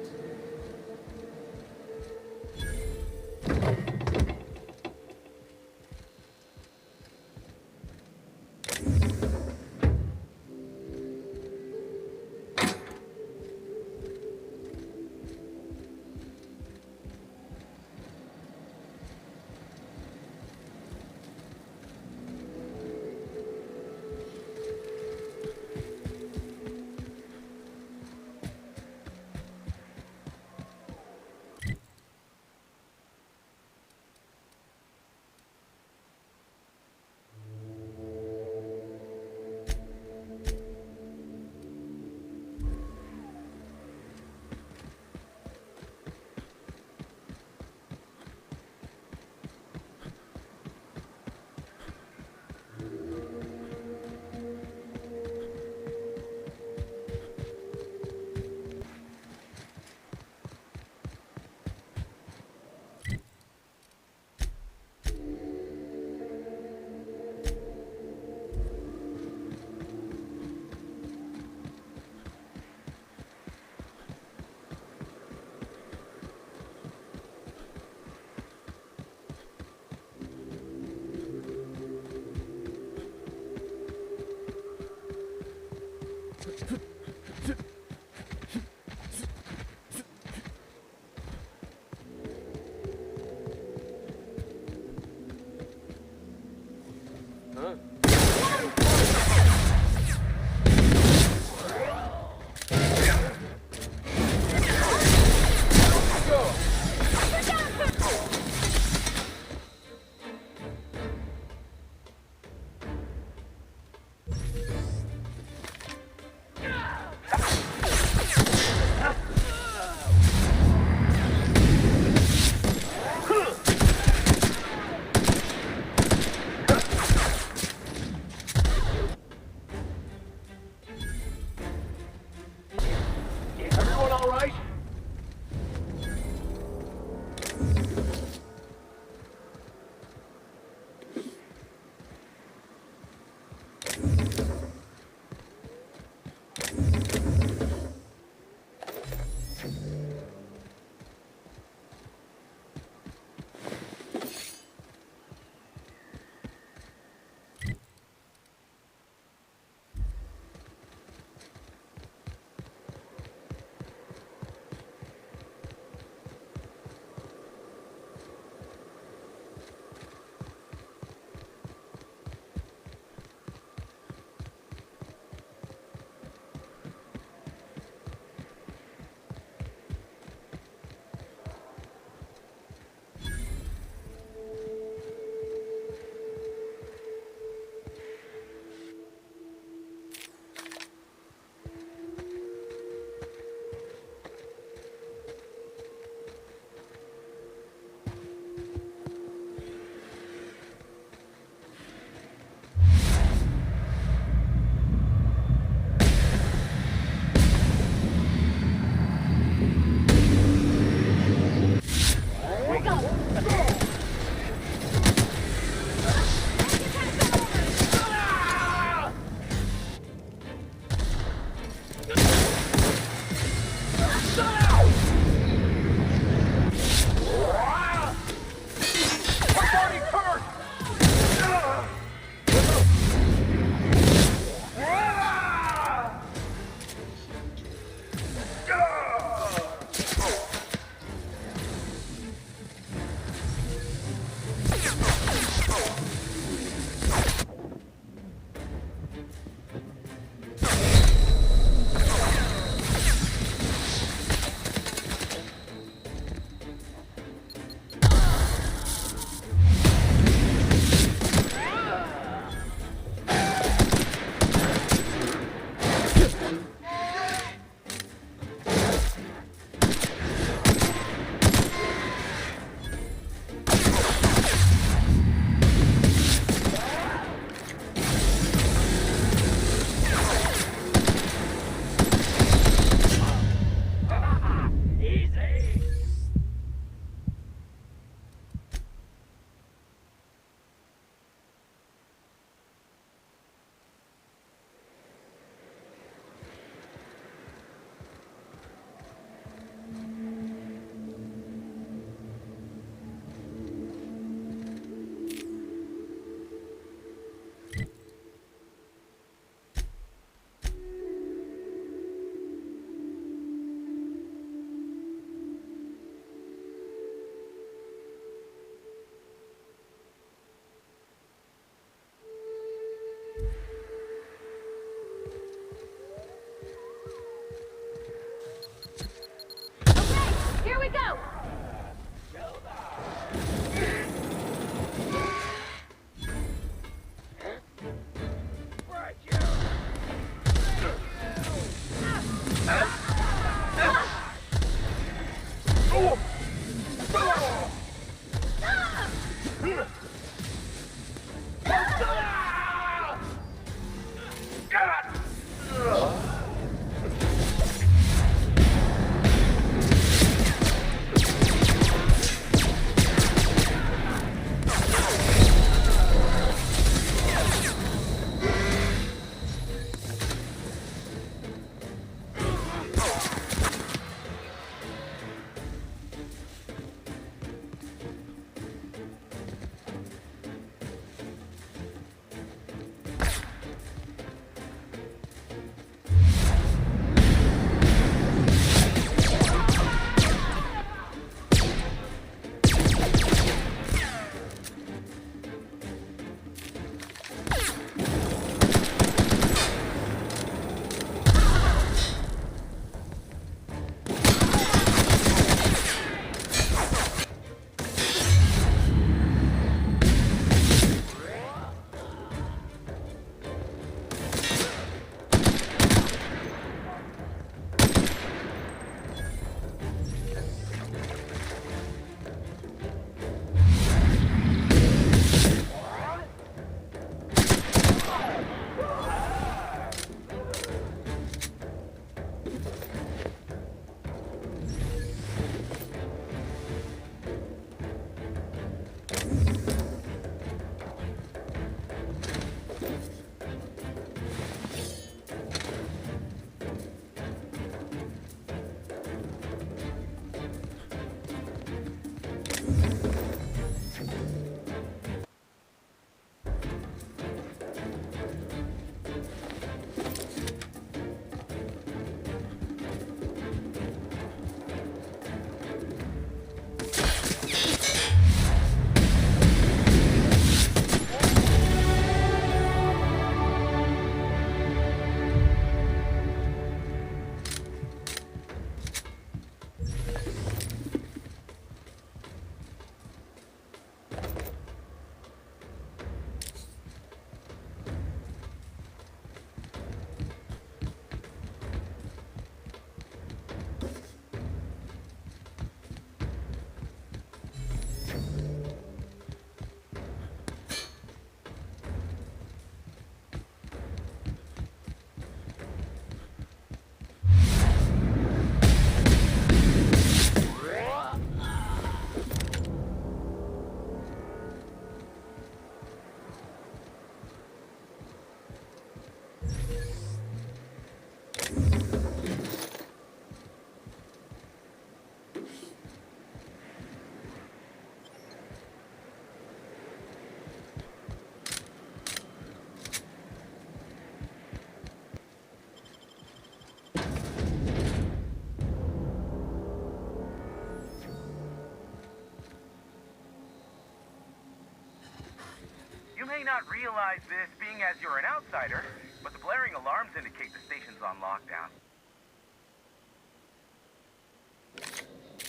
R: may not realize this, being as you're an outsider, but the blaring alarms indicate the station's on lockdown.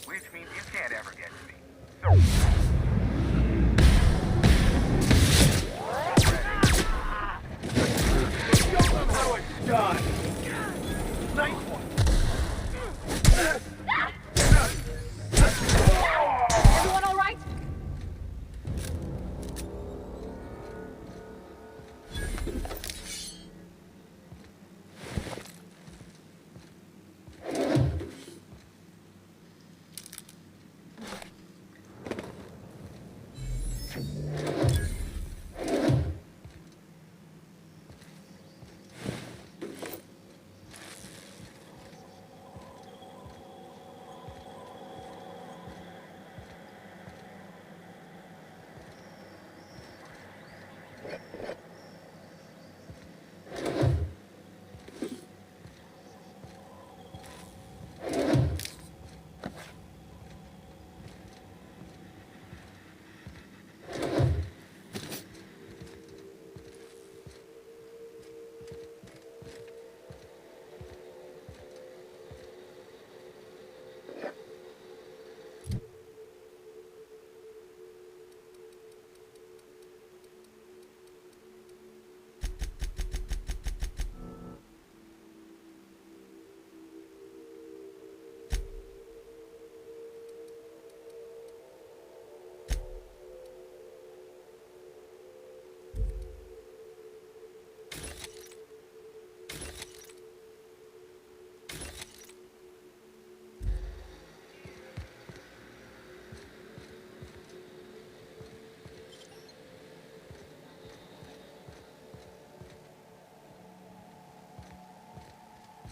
R: Which means you can't ever get to me. So... How it's done. Nice one.
F: Everyone all right?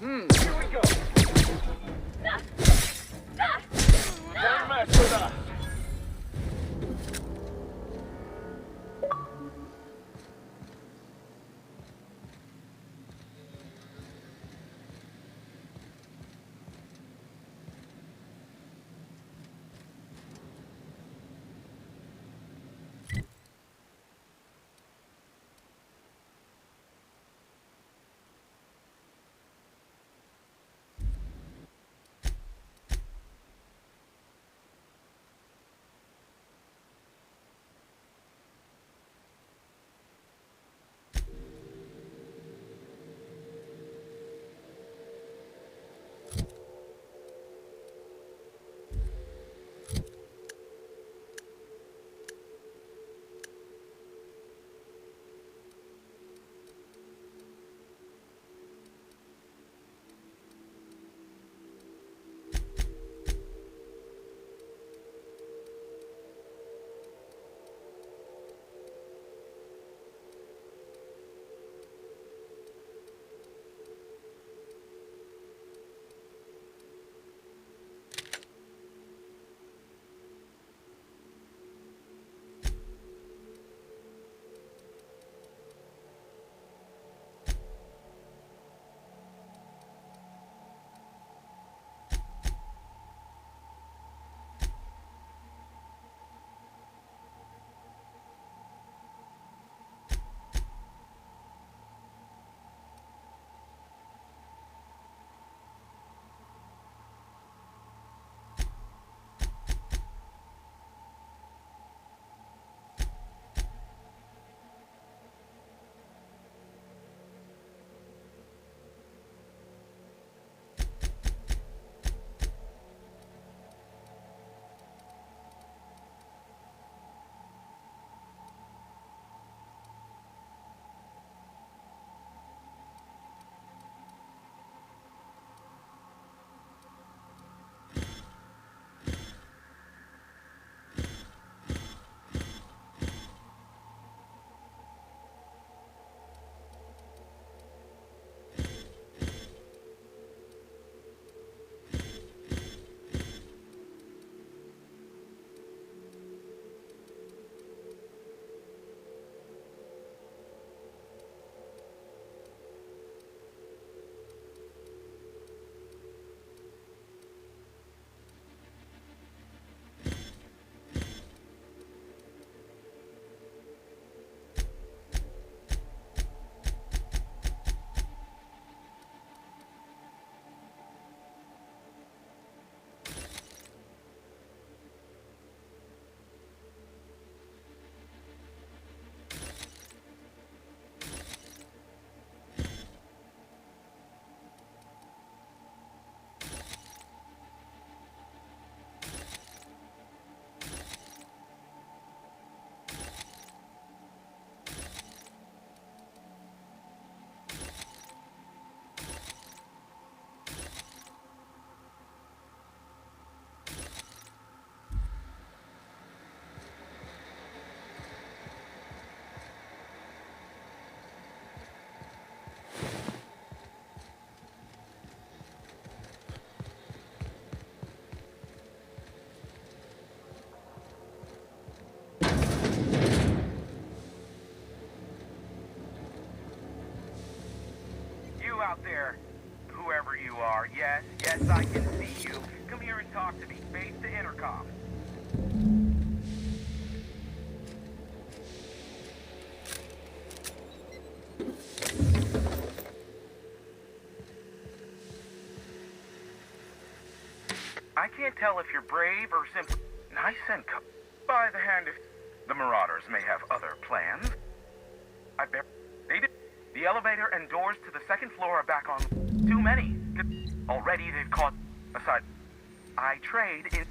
R: Here we go. Don't mess with us. out there? Whoever you are, yes, I can see you. Come here and talk to me. Face the intercom. I can't tell if you're brave or simply nice and by the hand if the Marauders may have other plans. I bet they did. The elevator and doors to the second floor are back on. Too many. Already they've caught aside. I trade in.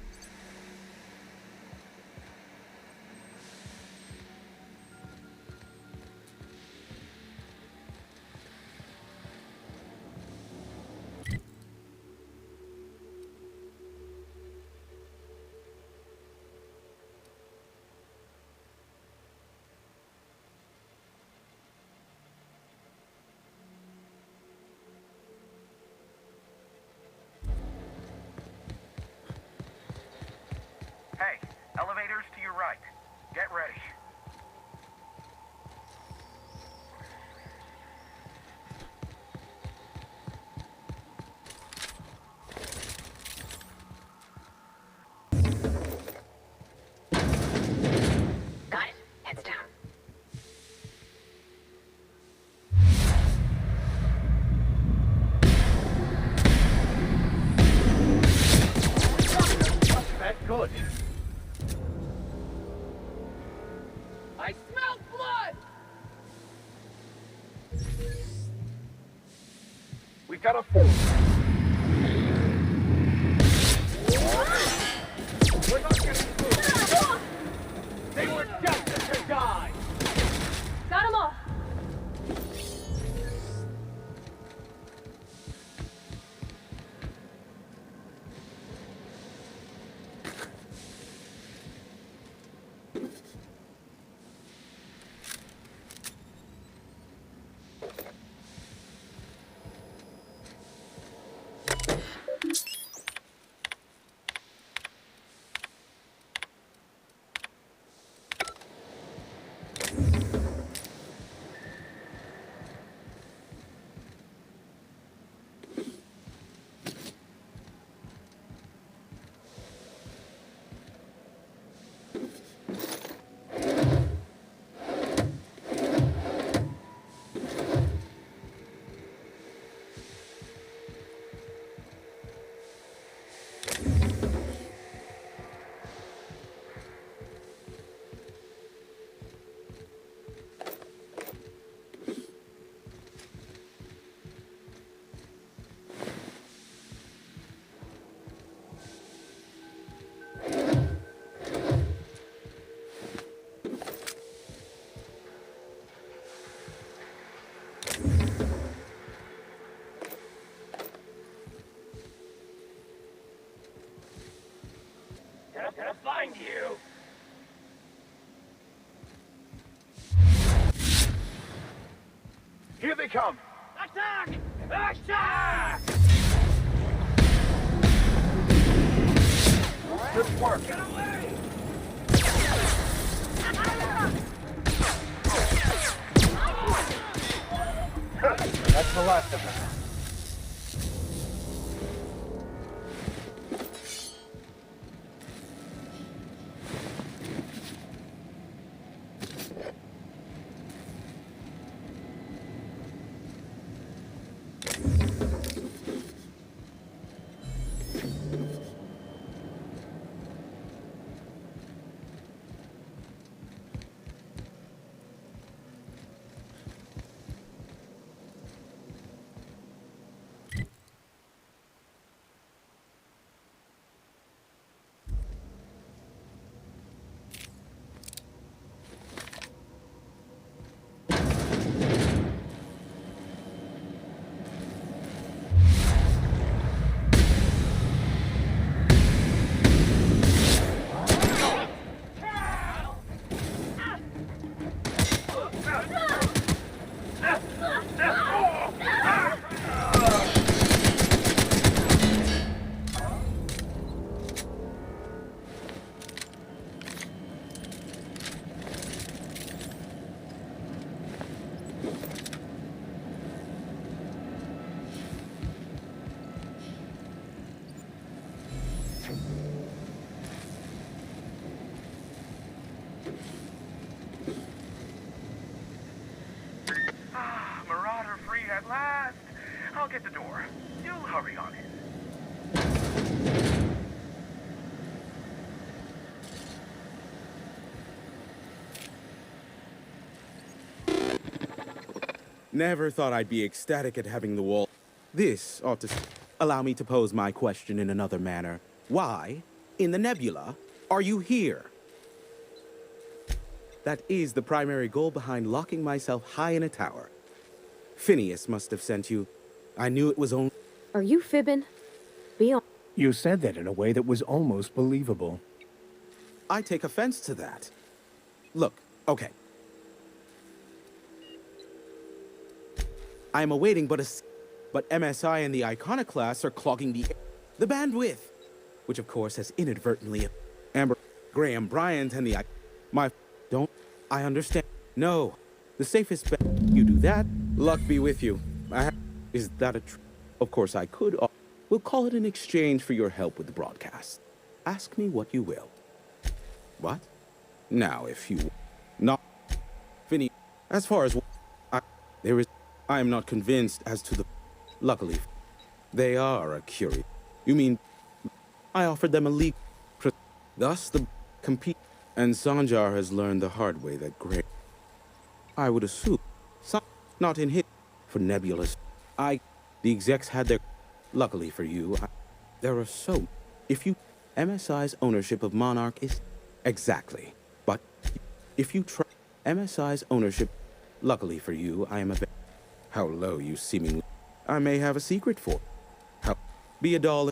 R: Hey, elevators to your right. Get ready.
B: Got it. Heads down.
S: That's good.
I: I smell blood!
S: We got a fool. We're not getting through. They were destined to die.
F: Got him off.
S: Gonna find you. Here they come. Attack! Attack! Good work. Get away! That's the last of them.
R: look at the door. You'll hurry on in.
T: Never thought I'd be ecstatic at having the wall. This ought to allow me to pose my question in another manner. Why, in the nebula, are you here? That is the primary goal behind locking myself high in a tower. Phineas must have sent you. I knew it was only...
F: Are you fibbing? Be on.
S: You said that in a way that was almost believable.
T: I take offense to that. Look, okay. I am awaiting but MSI and the Iconoclasts are clogging the bandwidth, which of course has inadvertently Amber, Graham Bryant and I understand. No, the safest bet you do that. Luck be with you. Is that a Of course I could. We'll call it an exchange for your help with the broadcast. Ask me what you will. What? Now, if you not Vinny, as far as I am not convinced as to the. Luckily, they are a curious. You mean I offered them a leak, thus the compete, and Sanjar has learned the hard way that great. I would assume, not in hit for nebulous. The execs had their. Luckily for you, there are so. If you MSI's ownership of Monarch is exactly, but if you try MSI's ownership, luckily for you, I am a. How low you seemingly. I may have a secret for. How be a doll.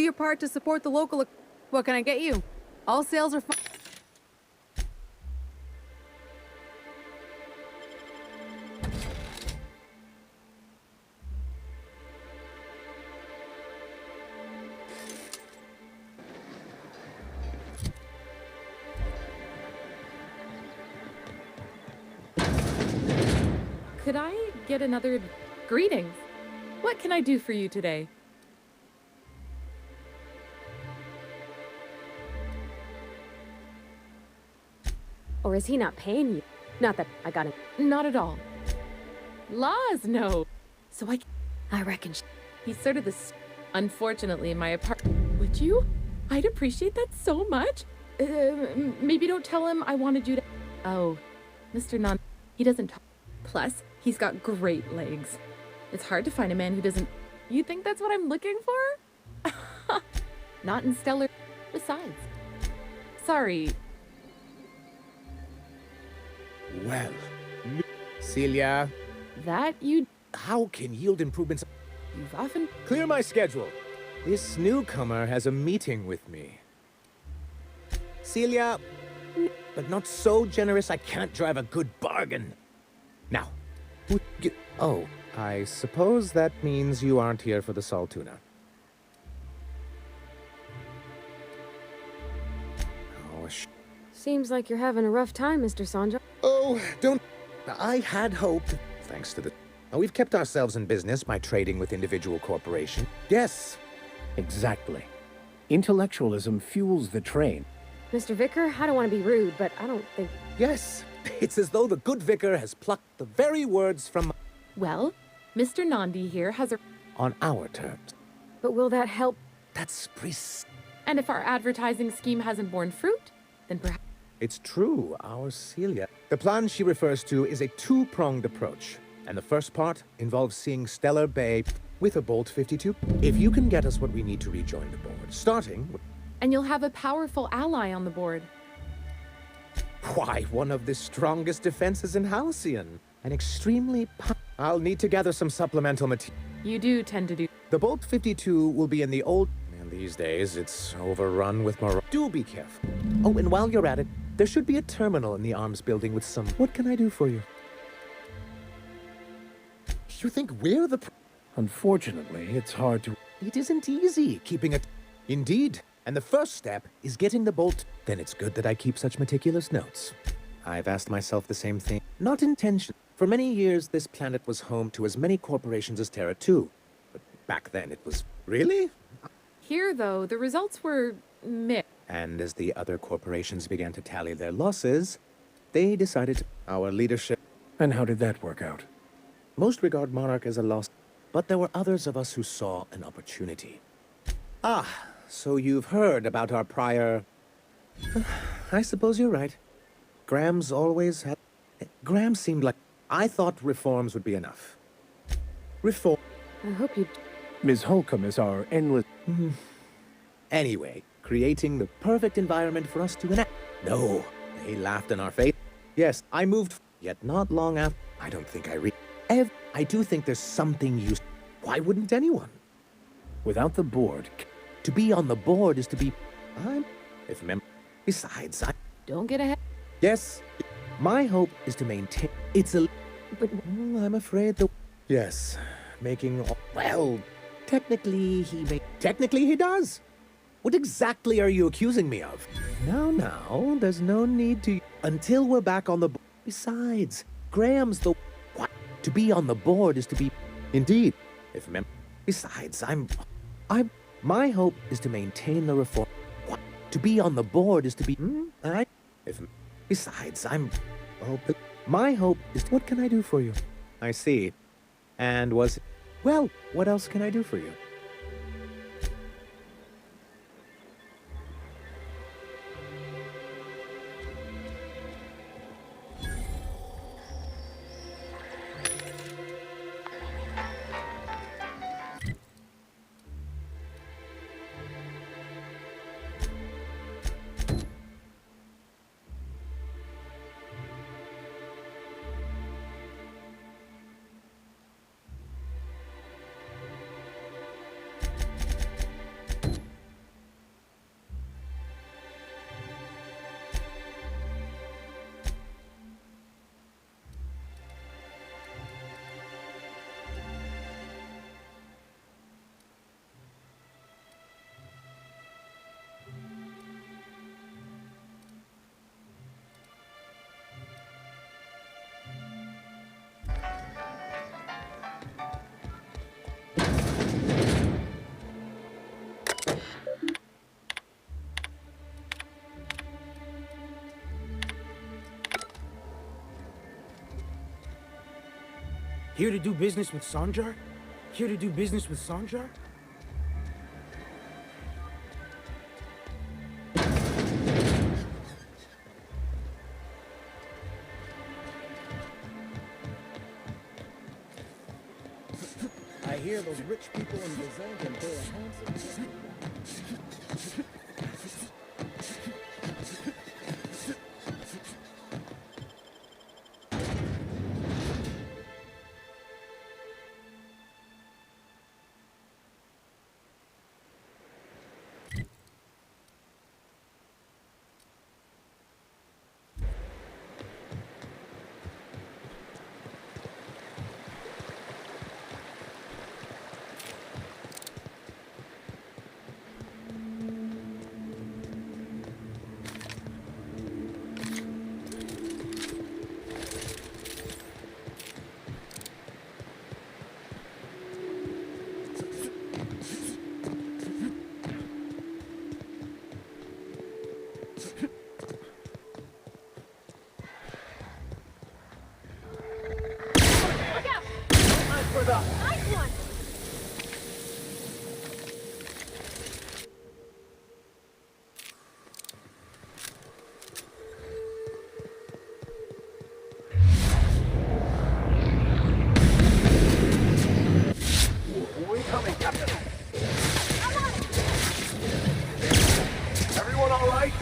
L: your part to support the local... What can I get you? All sales are... Could I get another... Greetings. What can I do for you today?
F: Or is he not paying you? Not that I got it.
L: Not at all. Laws, no. So
F: I reckon
L: he's sort of this... Unfortunately, in my apartment... Would you? I'd appreciate that so much. Maybe don't tell him I wanted you to... Oh, Mr. Non... He doesn't talk. Plus, he's got great legs. It's hard to find a man who doesn't... You think that's what I'm looking for? Not in Stellar... Besides. Sorry.
U: Well, Celia.
L: That you...
U: How can yield improvements...
L: You've often...
U: Clear my schedule. This newcomer has a meeting with me. Celia, but not so generous I can't drive a good bargain. Now, oh, I suppose that means you aren't here for the salt tuna. Oh,
F: Seems like you're having a rough time, Mr. Sandra.
U: Oh, don't... I had hoped, thanks to the... We've kept ourselves in business by trading with individual corporations. Yes.
S: Exactly. Intellectualism fuels the train.
F: Mr. Vicar, I don't want to be rude, but I don't think...
U: Yes. It's as though the good vicar has plucked the very words from...
L: Well, Mr. Nandi here has a...
U: On our terms.
F: But will that help?
U: That's precise.
L: And if our advertising scheme hasn't borne fruit, then perhaps...
U: It's true, our Celia. The plan she refers to is a two-pronged approach. And the first part involves seeing Stellar Bay with a Bolt 52. If you can get us what we need to rejoin the board, starting with...
L: And you'll have a powerful ally on the board.
U: Why, one of the strongest defenses in Halcyon. An extremely... I'll need to gather some supplemental material.
L: You do tend to do...
U: The Bolt 52 will be in the old... And these days, it's overrun with more... Do be careful. Oh, and while you're at it, there should be a terminal in the arms building with some... What can I do for you? You think we're the...
S: Unfortunately, it's hard to...
U: It isn't easy keeping it... Indeed. And the first step is getting the bolt. Then it's good that I keep such meticulous notes. I've asked myself the same thing. Not intention. For many years, this planet was home to as many corporations as Terra 2. But back then it was... Really?
L: Here, though, the results were... mixed.
U: And as the other corporations began to tally their losses, they decided to... Our leadership...
S: And how did that work out?
U: Most regard Monarch as a loss, but there were others of us who saw an opportunity. Ah, so you've heard about our prior... I suppose you're right. Graham's always had... Graham seemed like... I thought reforms would be enough. Reform...
F: I hope you...
S: Ms. Holcomb is our endless...
U: Anyway, creating the perfect environment for us to enact... No, they laughed in our face. Yes, I moved... Yet not long after... I don't think I I do think there's something used. Why wouldn't anyone?
S: Without the board...
U: To be on the board is to be... If Besides,
L: Don't get ahead.
U: Yes. My hope is to maintain... It's a...
F: But...
U: I'm afraid the... Yes. Making... Well, technically he does. What exactly are you accusing me of? Now, there's no need to... Until we're back on the... Besides, Graham's the... What? To be on the board is to be... Indeed. If Besides, My hope is to maintain the reform... What? To be on the board is to be... Besides, My hope is... What can I do for you? I see. And was... Well, what else can I do for you? Here to do business with Sanjar? Here to do business with Sanjar?
E: I hear those rich people in Bazan can pay a handsome.
F: Nice one!
S: We're coming, Captain. Everyone all right?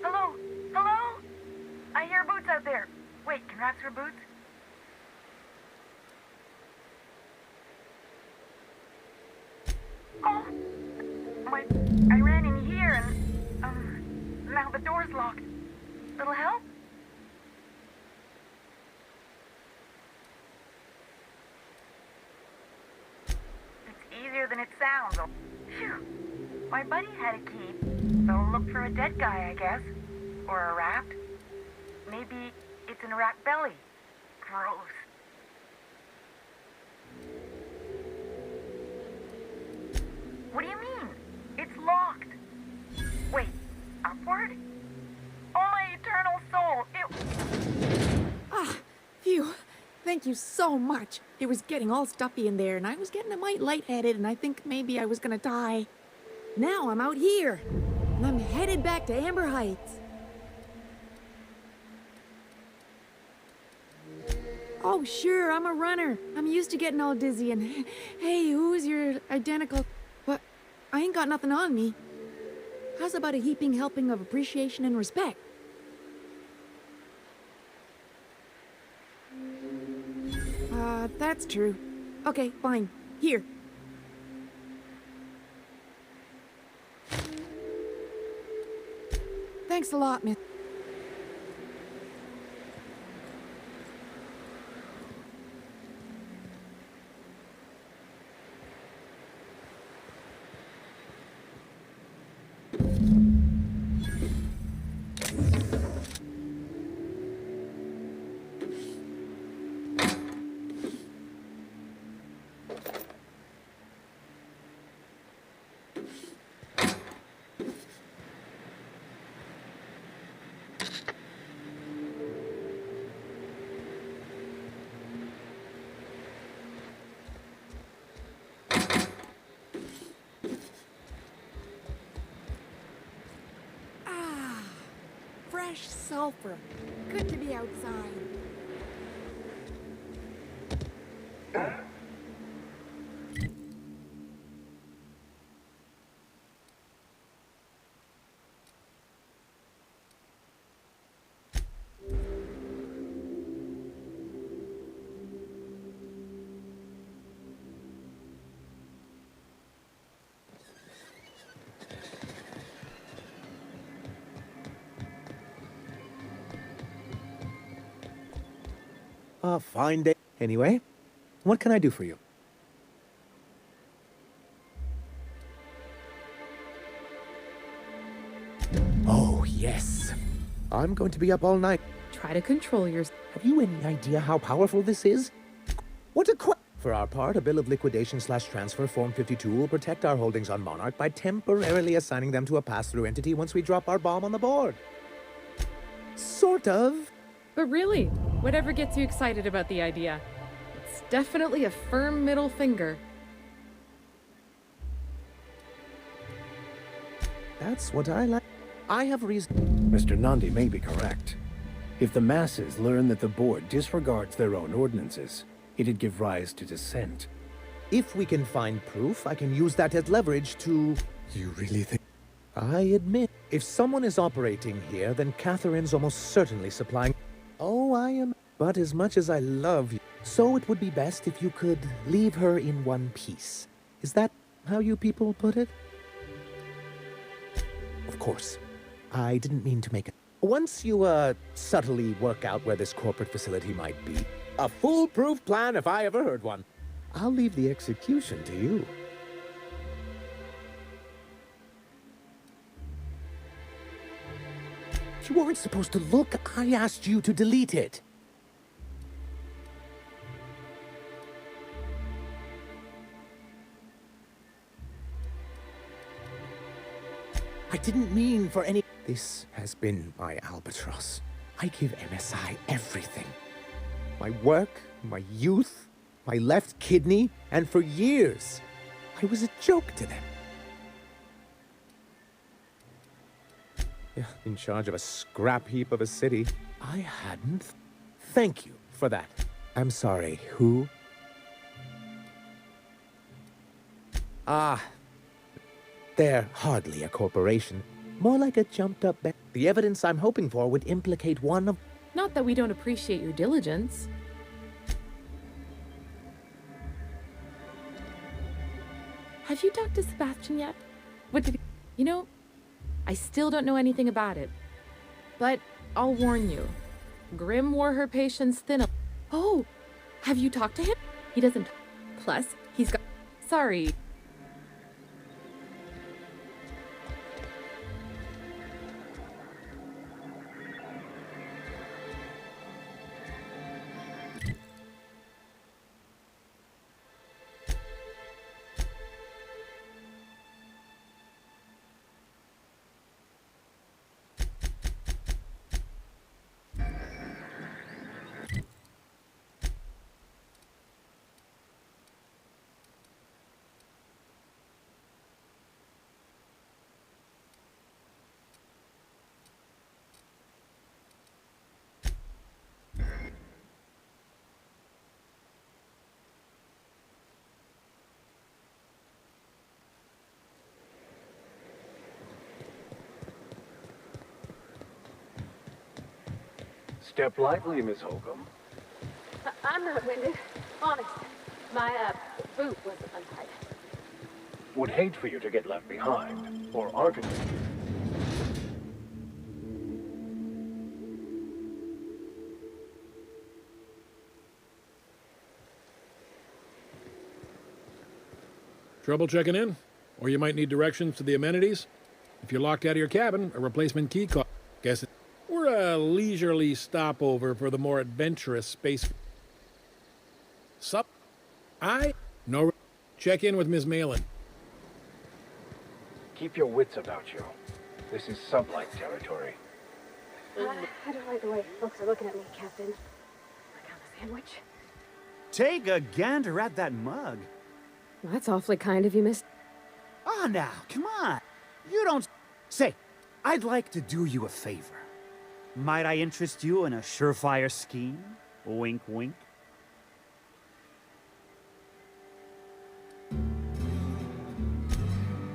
A: Hello? Hello? I hear boots out there. Wait, can rats wear boots? Oh! I ran in here and, now the door's locked. Little help? It's easier than it sounds. Phew. My buddy had a key, so look for a dead guy, I guess. Or a rat. Maybe it's in a rat belly. Gross. What do you mean? It's locked. Wait, upward? Oh, my eternal soul!
I: Ah, phew. Thank you so much. It was getting all stuffy in there, and I was getting a mite lightheaded, and I think maybe I was gonna die. Now I'm out here, and I'm headed back to Amber Heights. Oh, sure, I'm a runner. I'm used to getting all dizzy, and hey, who's your identical... But I ain't got nothing on me. How's about a heaping helping of appreciation and respect? That's true. Okay, fine. Here. Thanks a lot, miss. Fresh sulfur. Good to be outside.
U: A fine day. Anyway, what can I do for you? Oh, yes. I'm going to be up all night.
L: Try to control yourself.
U: Have you any idea how powerful this is? What a For our part, a bill of liquidation/transfer Form 52 will protect our holdings on Monarch by temporarily assigning them to a pass-through entity once we drop our bomb on the board. Sort of.
L: But really, whatever gets you excited about the idea, it's definitely a firm middle finger.
U: That's what I like. I have reason.
K: Mr. Nandi may be correct. If the masses learn that the board disregards their own ordinances, it'd give rise to dissent.
U: If we can find proof, I can use that as leverage to...
K: You really think...
U: I admit, if someone is operating here, then Catherine's almost certainly supplying... Oh, I am... But as much as I love you, so it would be best if you could leave her in one piece. Is that how you people put it? Of course. I didn't mean to make it. Once you, subtly work out where this corporate facility might be, a foolproof plan if I ever heard one, I'll leave the execution to you. You weren't supposed to look. I asked you to delete it. I didn't mean for any... This has been my albatross. I give MSI everything. My work, my youth, my left kidney, and for years, I was a joke to them. Yeah, in charge of a scrap heap of a city. I hadn't. Thank you for that. I'm sorry, who? Ah, they're hardly a corporation. More like a jumped-up... The evidence I'm hoping for would implicate one of...
L: Not that we don't appreciate your diligence. Have you talked to Sebastian yet? What did he... You know, I still don't know anything about it. But I'll warn you. Grim wore her patience thin. Oh, have you talked to him? He doesn't... Plus, he's got... Sorry.
S: Step lively, Miss Holcomb.
F: I'm not winded. Honest, my boot was untied.
S: Would hate for you to get left behind, or architect.
N: Trouble checking in? Or you might need directions to the amenities? If you're locked out of your cabin, a replacement key card. Guess it. We're a leisurely stopover for the more adventurous space. Sup? No. Check in with Ms. Malin.
S: Keep your wits about you. This is sublight territory.
F: I don't like the way folks are looking at me, Captain. Like I'm a sandwich.
V: Take a gander at that mug.
F: Well, that's awfully kind of you, miss.
V: Ah, now, come on. You don't... Say, I'd like to do you a favor. Might I interest you in a surefire scheme? Wink, wink.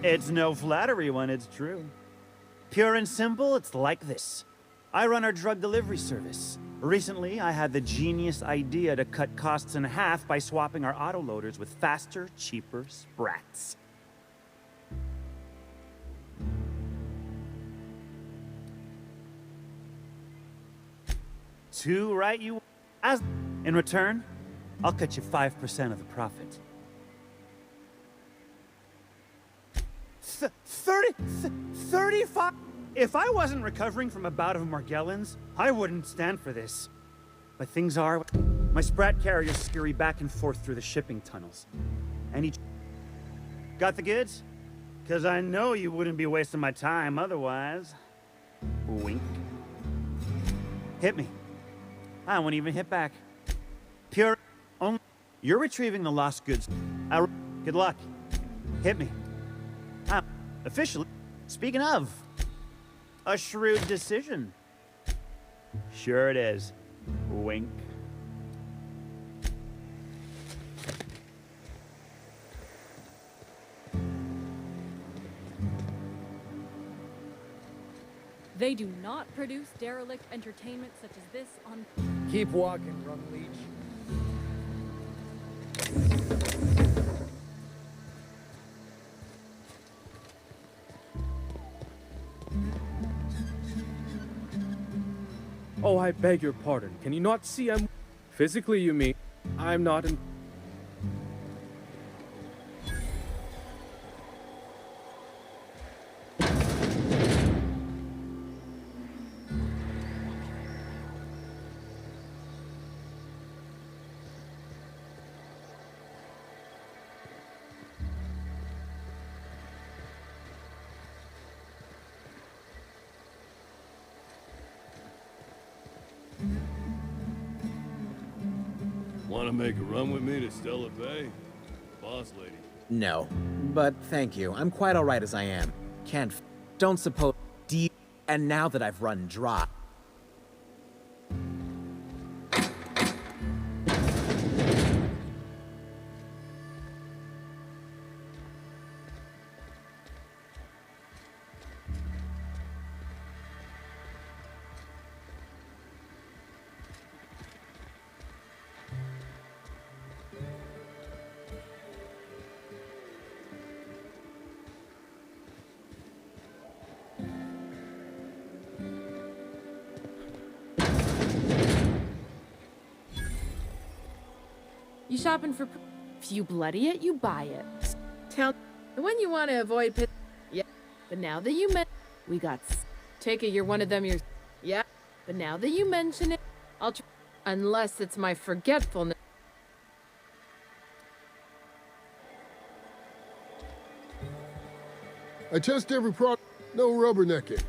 V: It's no flattery when it's true. Pure and simple, it's like this. I run our drug delivery service. Recently, I had the genius idea to cut costs in half by swapping our autoloaders with faster, cheaper sprats. Too right you... As in return, I'll cut you 5% of the profit. 35? If I wasn't recovering from a bout of Margellans, I wouldn't stand for this. But things are... My sprat carriers scurry back and forth through the shipping tunnels. Any... Got the goods? 'Cause I know you wouldn't be wasting my time otherwise. Wink. Hit me. I won't even hit back. Pure... Only... You're retrieving the lost goods. Good luck. Hit me. Officially, speaking of, a shrewd decision. Sure it is. Wink.
H: They do not produce derelict entertainment such as this on...
Q: Keep walking, Rum Leech.
D: Oh, I beg your pardon. Can you not see I'm... Physically, you mean? I'm not in...
O: Want to make a run with me to Stellar Bay? Boss lady.
W: No, but thank you. I'm quite all right as I am. Don't suppose deep. And now that I've run dry.
L: You shopping for... If you bloody it, you buy it. Tell... When you want to avoid pit... Yeah. But now that you we got... Take it you're one of them, Yeah. But now that you mention it, I'll try... Unless it's my forgetfulness.
J: I test every product. No rubbernecking.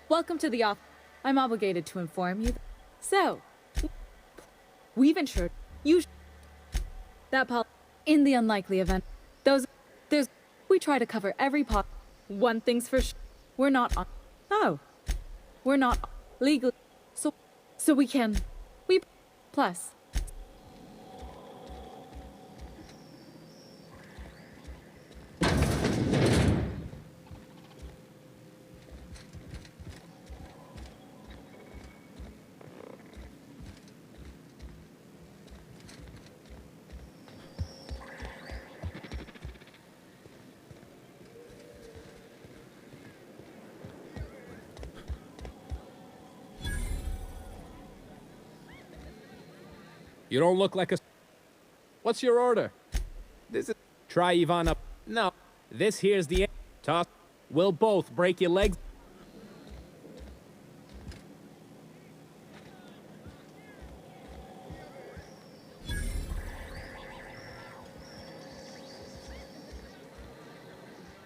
L: Welcome to the office. I'm obligated to inform you. So, we've insured you. That In the unlikely event, we try to cover every pot. One thing's for sure, we're not on. Oh, we're not legal, so we can. Plus.
D: You don't look like a... What's your order?
W: This is...
D: Try Ivana.
W: No.
D: This here's the... Toss. We'll both break your legs.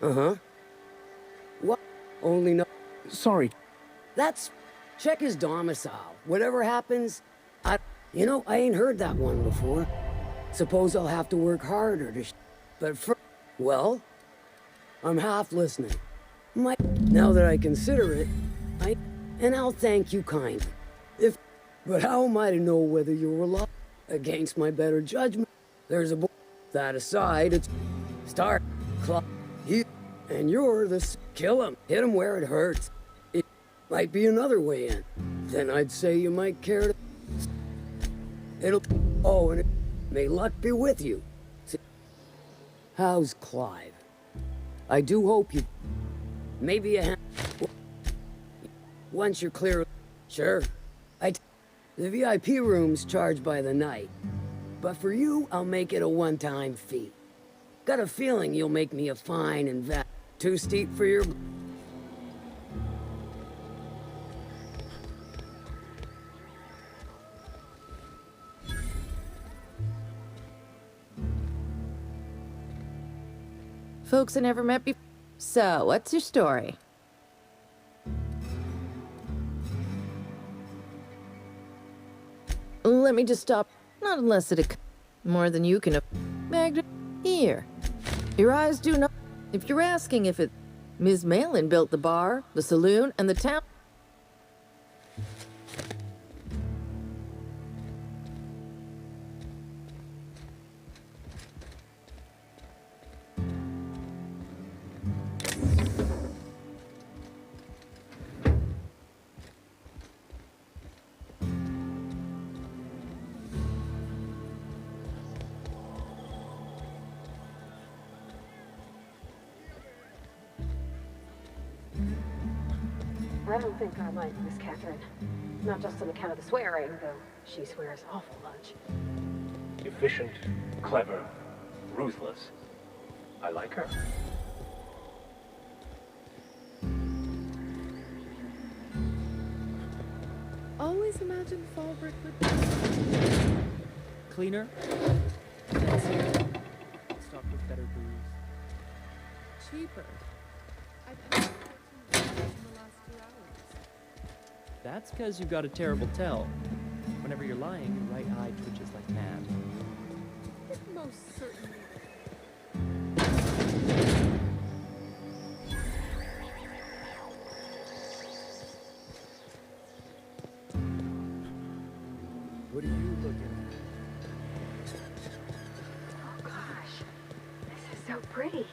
C: Uh-huh. What? Only no...
K: Sorry.
C: That's... Check his domicile. Whatever happens, You know, I ain't heard that one before. Suppose I'll have to work harder to but well, I'm half listening. Now that I consider it, and I'll thank you kindly. But how am I to know whether you're relying against my better judgment? There's a that aside, it's start, club, and you're the kill him, hit him where it hurts. It might be another way in. Then I'd say you might care to. And may luck be with you. How's Clive? I do hope you... Maybe a once you're clear... Sure. The VIP room's charged by the night. But for you, I'll make it a one-time fee. Got a feeling you'll make me a fine and too steep for your...
M: Folks I never met before. So, what's your story? Let me just stop. Not unless it more than you can. Magda, here. Your eyes do not. If you're asking if it, Ms. Malin built the bar, the saloon, and the town.
F: I don't think I like Miss Catherine. Not just on account of the swearing, though she swears awful much.
S: Efficient, clever, ruthless. I like her.
L: Always imagine Fallbrick with...
P: Cleaner? Fancier? Stocked with better booze.
L: Cheaper. I've had in the last 2 hours.
P: That's because you've got a terrible tell. Whenever you're lying, your right eye twitches like mad.
L: Most certainly.
G: What are you looking at?
F: Oh gosh, this is so pretty.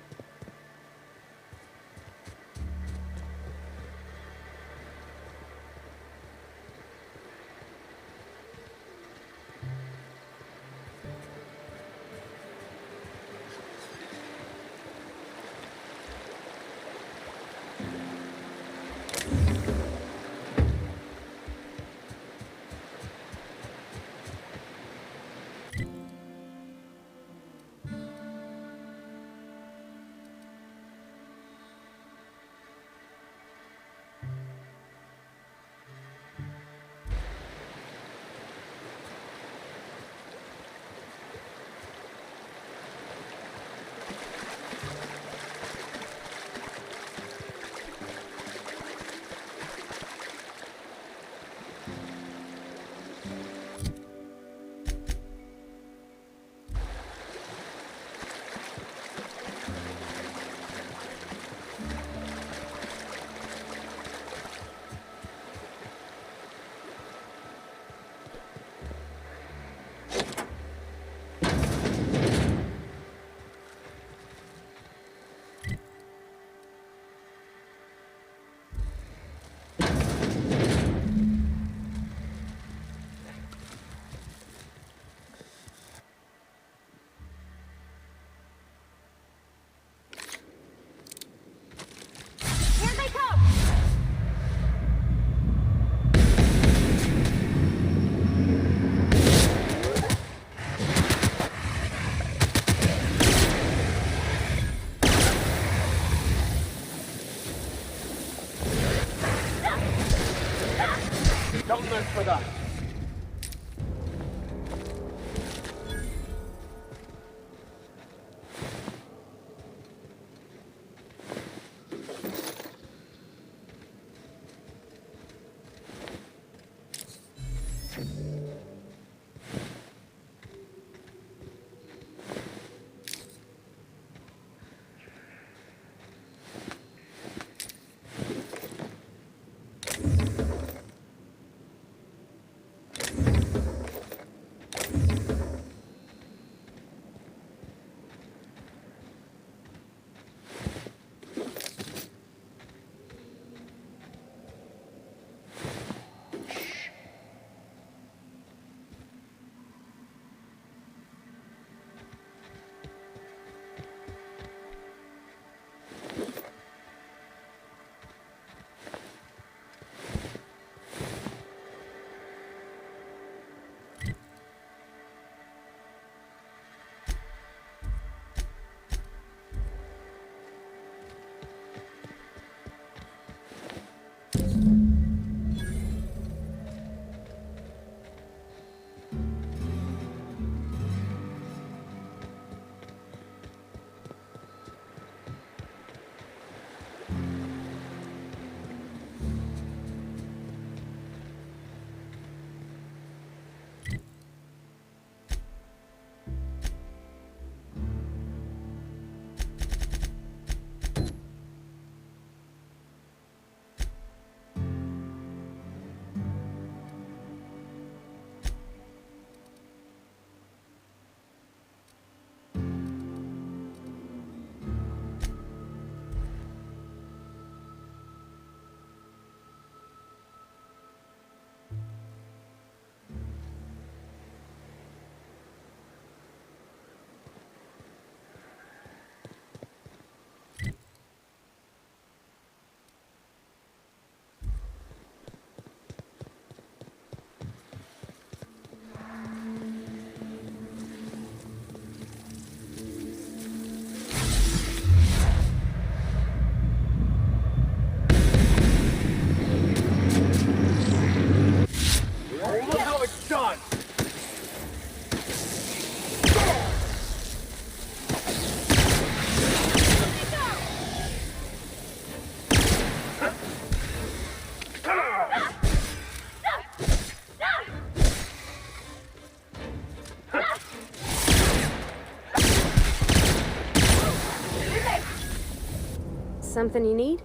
F: something you need?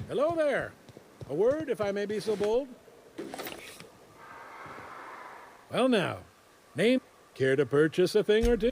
N: Hello there. A word, if I may be so bold? Well now, name. Care to purchase a thing or two?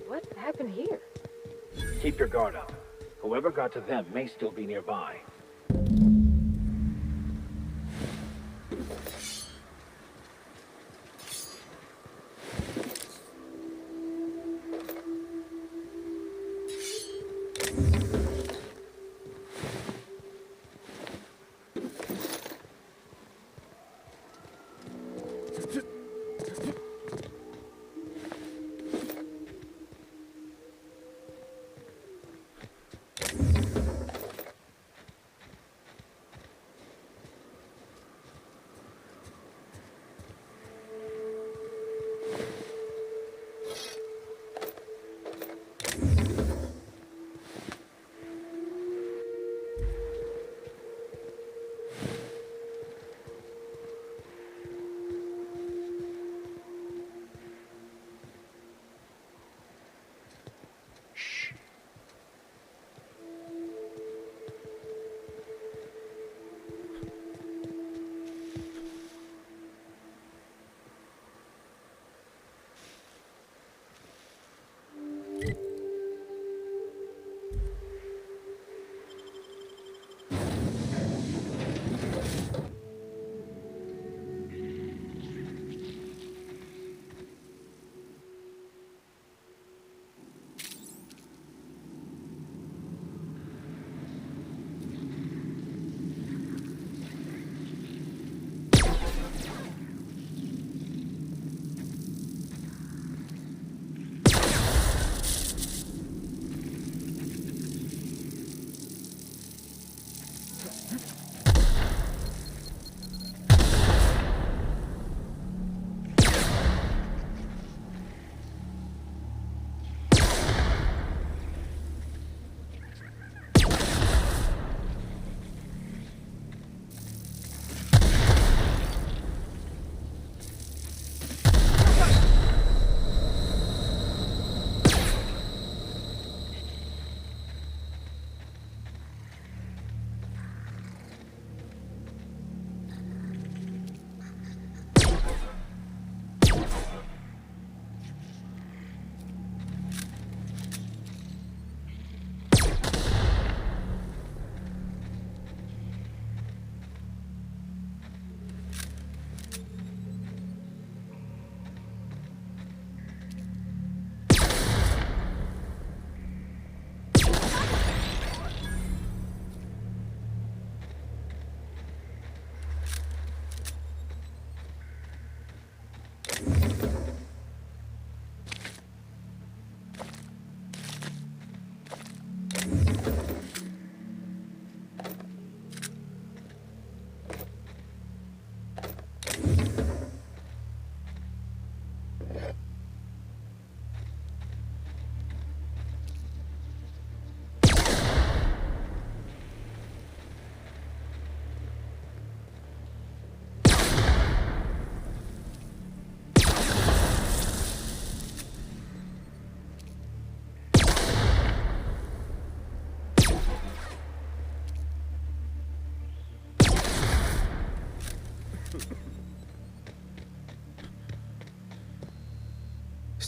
F: What happened here?
K: Keep your guard up. Whoever got to them may still be nearby.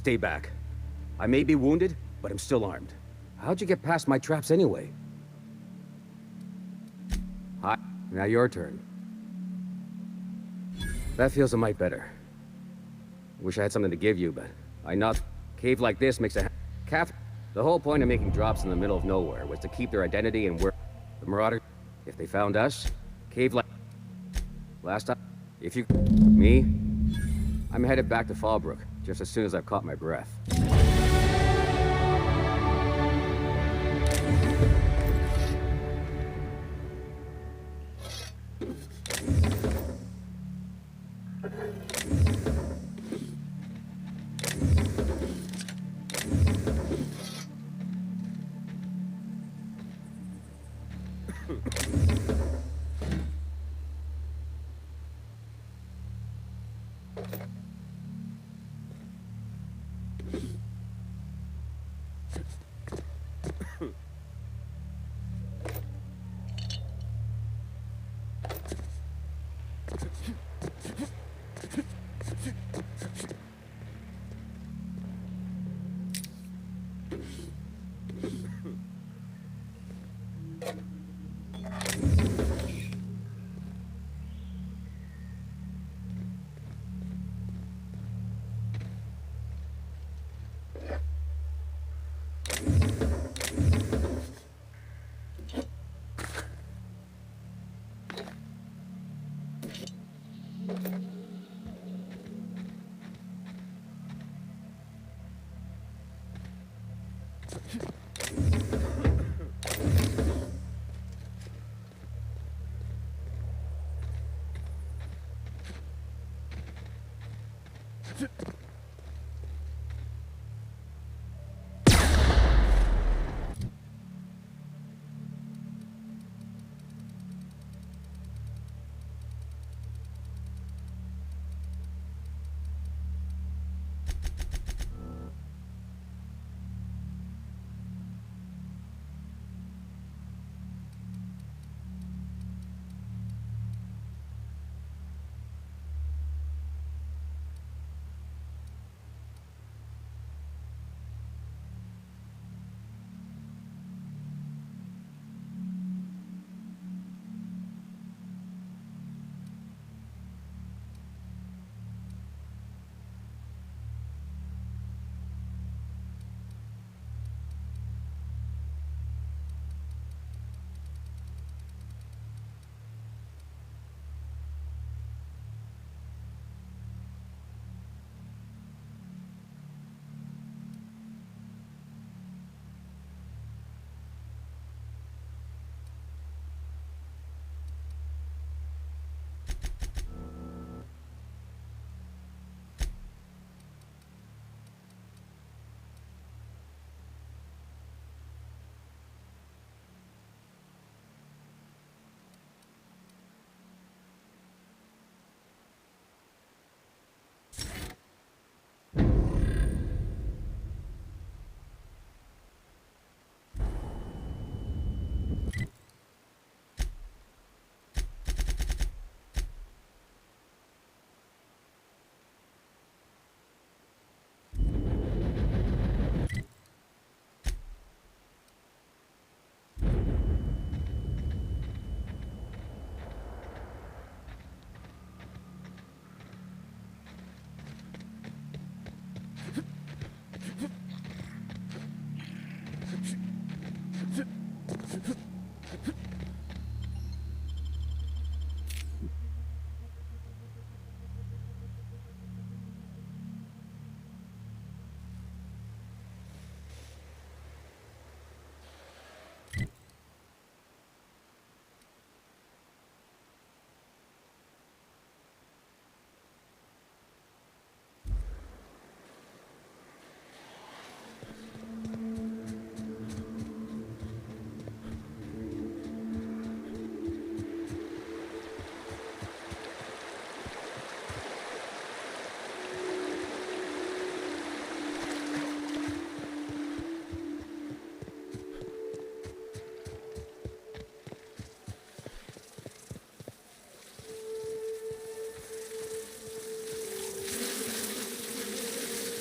B: Stay back. I may be wounded, but I'm still armed. How'd you get past my traps anyway? Hi. Now your turn. That feels a mite better. Wish I had something to give you, but I not. Cave like this makes a calf. The whole point of making drops in the middle of nowhere was to keep their identity and where the marauder. If they found us, cave like last time. If you me, I'm headed back to Fallbrook just as soon as I've caught my breath.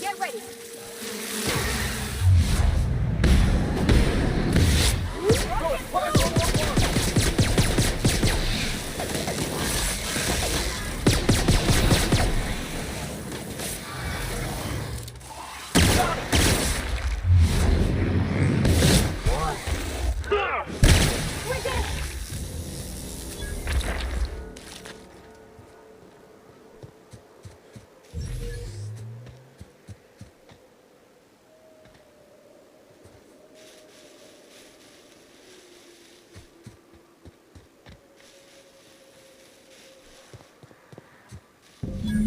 F: Get ready.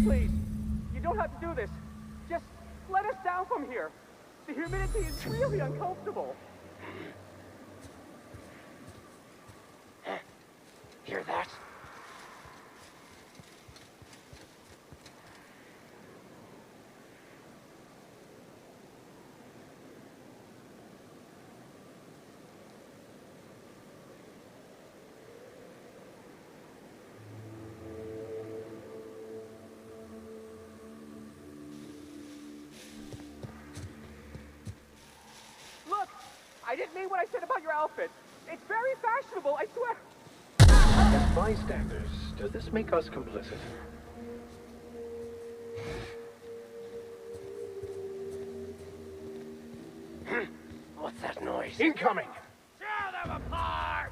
E: Please, you don't have to do this. Just let us down from here. The humidity is really uncomfortable.
S: Hear that?
E: Look, I didn't mean what I said about your outfit. It's very fashionable, I swear.
S: As bystanders, does this make us complicit? What's that noise? Incoming!
E: Tear them apart!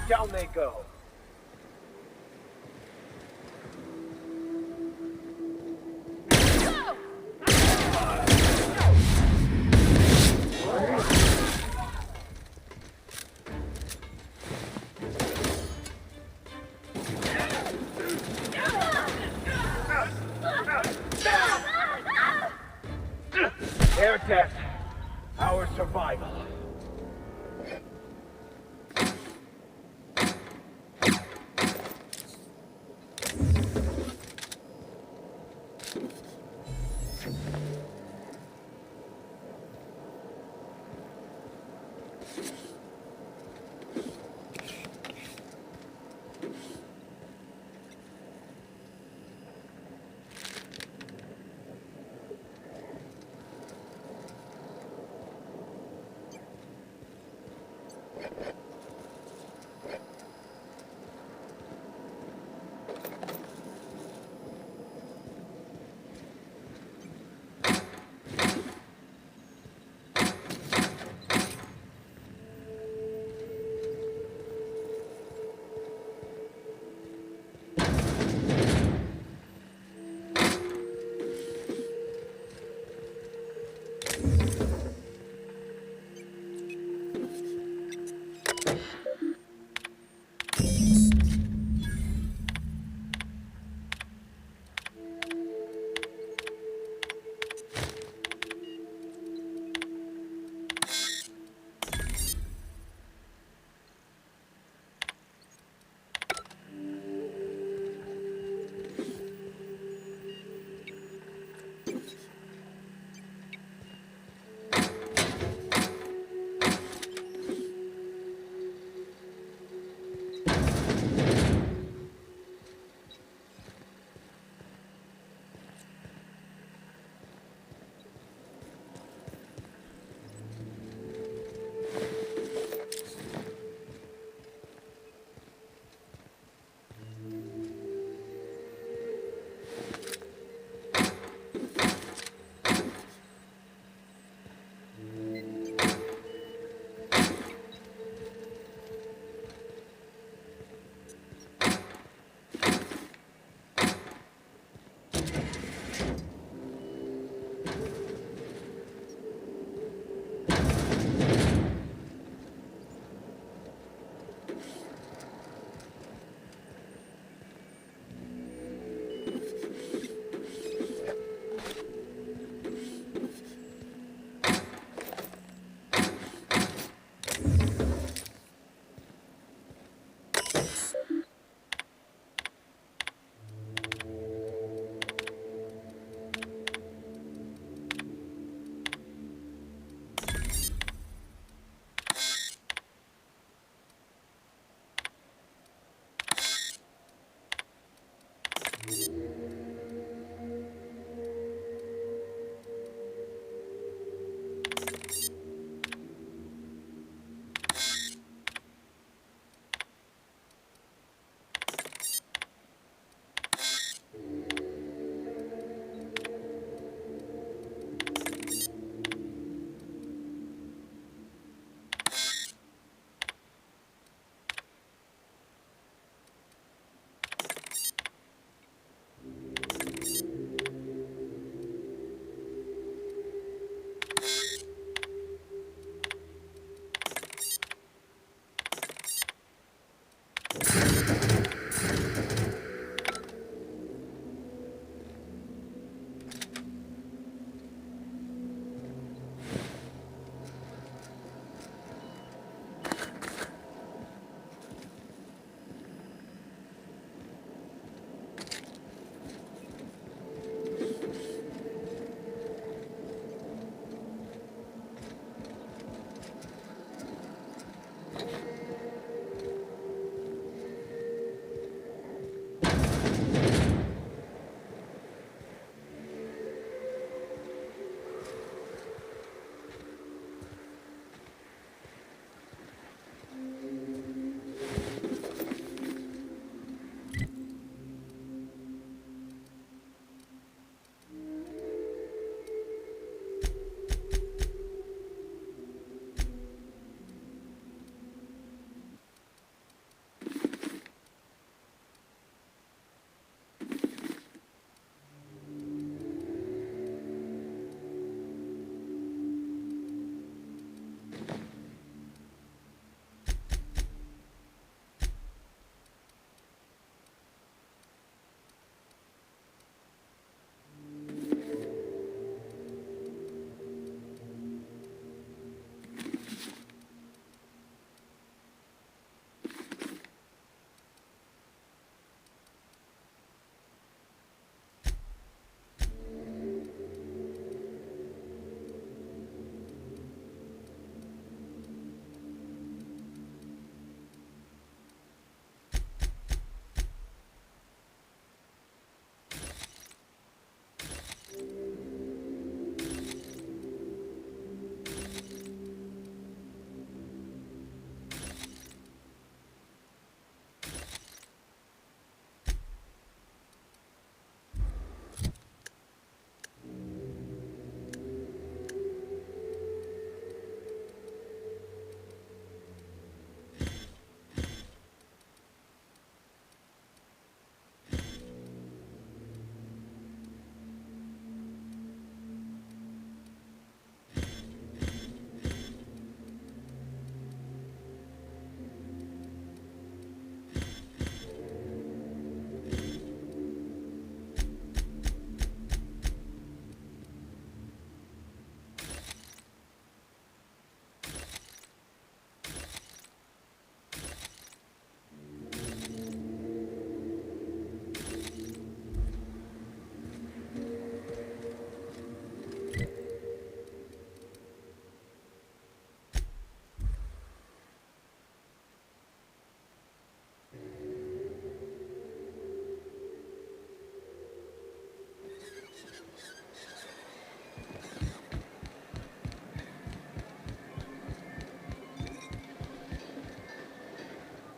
S: Down they go. Their death, our survival.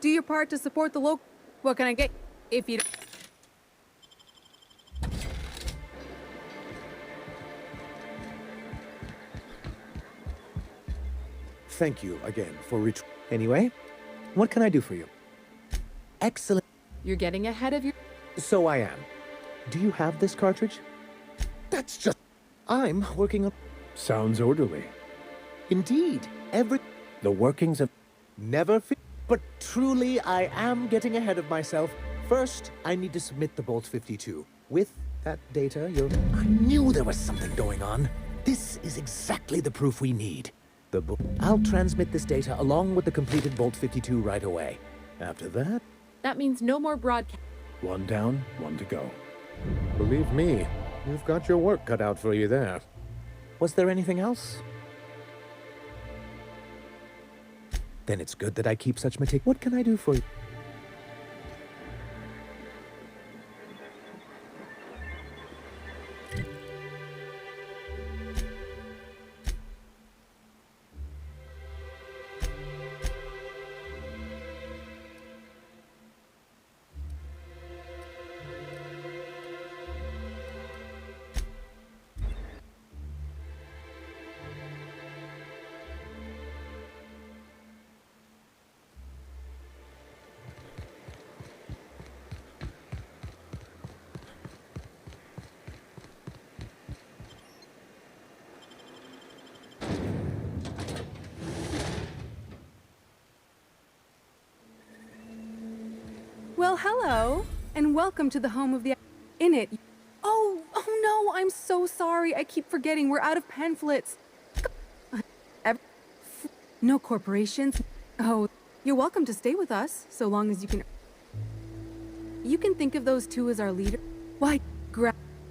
A: Do your part to support the local. What can I get if you?
U: Thank you again for Anyway, what can I do for you? Excellent.
A: You're getting ahead of your.
U: So I am. Do you have this cartridge? That's just... I'm working on... Sounds orderly. Indeed. The workings of... Never But truly, I am getting ahead of myself. First, I need to submit the Bolt 52. With that data, you'll... I knew there was something going on. This is exactly the proof we need. I'll transmit this data along with the completed Bolt 52 right away. After that...
A: That means no more broadcast.
K: One down, one to go.
U: Believe me, you've got your work cut out for you there. Was there anything else? Then it's good that I keep such What can I do for you?
A: Well, hello, and welcome to the home of the... In it... Oh no, I'm so sorry. I keep forgetting we're out of pamphlets. No corporations. Oh, you're welcome to stay with us, so long as you can... You can think of those two as our leader. Why,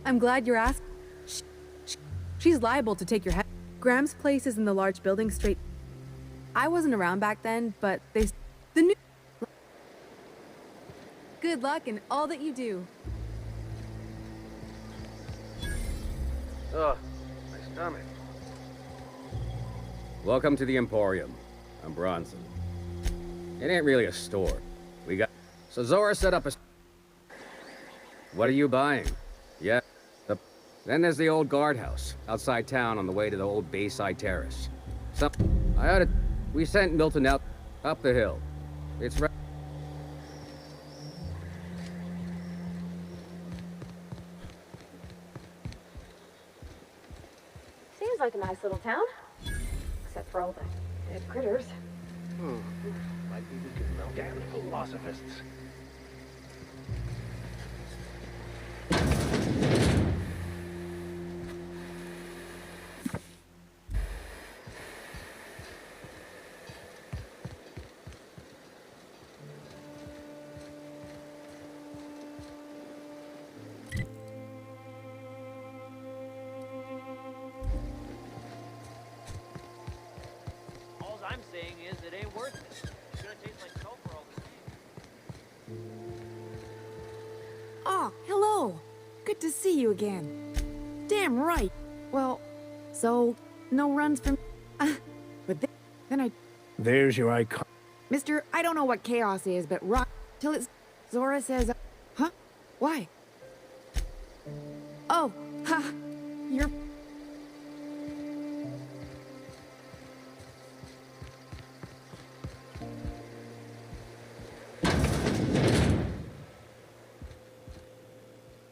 A: I'm glad you're asked. She's liable to take your head. Graham's place is in the large building straight... I wasn't around back then, but they... The new... Good luck in all that you do.
B: Ugh, my stomach. Welcome to the Emporium. I'm Bronson. It ain't really a store. We got... So Zora set up a... What are you buying? Yeah. Then there's the old guardhouse, outside town on the way to the old Bayside Terrace. We sent Milton out... up the hill. It's right...
F: Seems like a nice little town. Except for all the dead critters.
S: Might be we could melt down philosophists.
E: I'm saying is it ain't worth it. It's gonna taste like sulfur all the same.
I: Oh, hello. Good to see you again. Damn right. Well, so, no runs from... but then I...
K: There's your icon.
I: Mister, I don't know what chaos is, but rock till it's... Zora says... Huh? Why? Oh, ha! You're...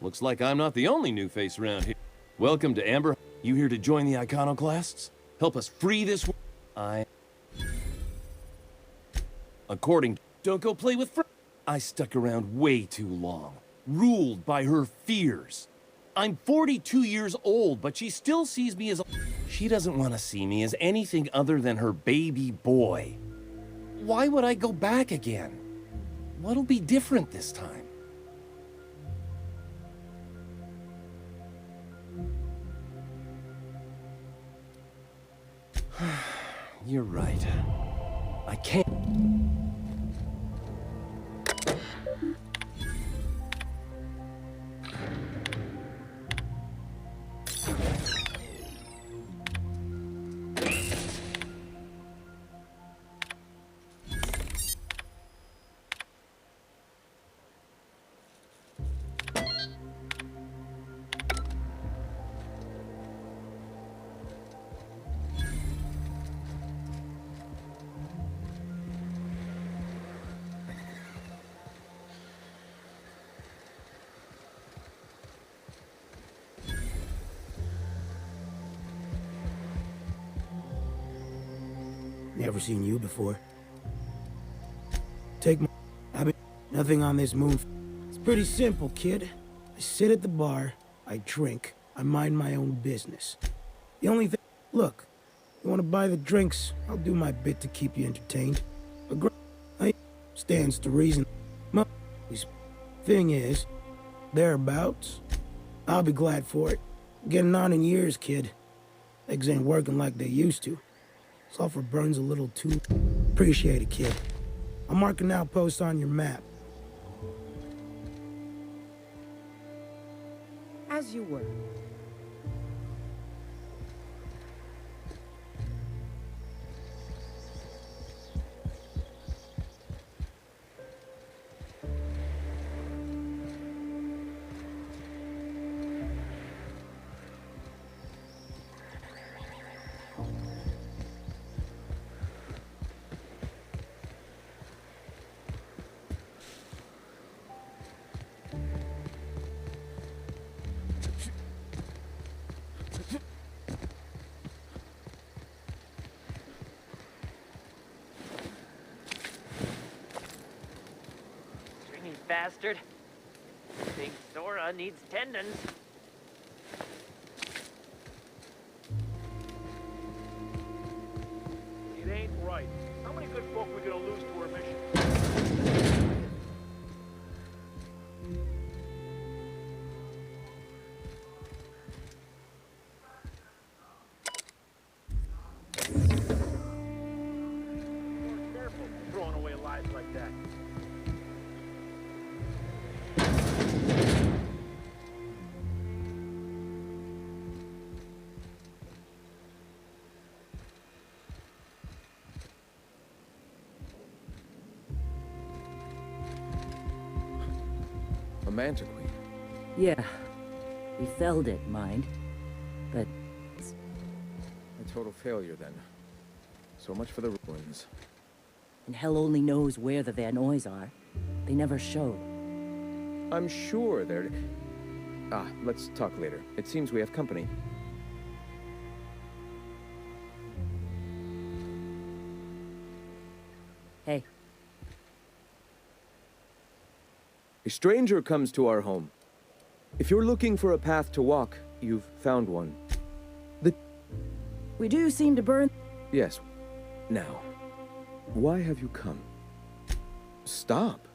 O: Looks like I'm not the only new face around here. Welcome to Amber. You here to join the iconoclasts? Help us free this world? According... Don't go play with I stuck around way too long. Ruled by her fears. I'm 42 years old, but she still sees me as a... She doesn't want to see me as anything other than her baby boy. Why would I go back again? What'll be different this time? You're right. I can't...
R: Never seen you before. Take my... I've been... Nothing on this moon. It's pretty simple, kid. I sit at the bar, I drink, I mind my own business. The only thing... Look, you want to buy the drinks, I'll do my bit to keep you entertained. I stands to reason. Thing is, thereabouts, I'll be glad for it. Getting on in years, kid. Legs ain't working like they used to. Sulfur burns a little too. Appreciate it, kid. I'll mark an outpost on your map.
I: As you were.
T: Bastard. Big Sora needs tendons.
E: It ain't right. How many good folk we gonna lose to our mission? More careful throwing away lives like that.
V: A mantiquine.
X: Yeah. We felled it, mind. But...
V: A total failure, then. So much for the ruins.
X: And hell only knows where the Van Oys are. They never showed.
V: I'm sure they're... Ah, let's talk later. It seems we have company.
X: Hey.
V: A stranger comes to our home. If you're looking for a path to walk, you've found one.
X: We do seem to burn...
V: Yes. Now, why have you come? Stop.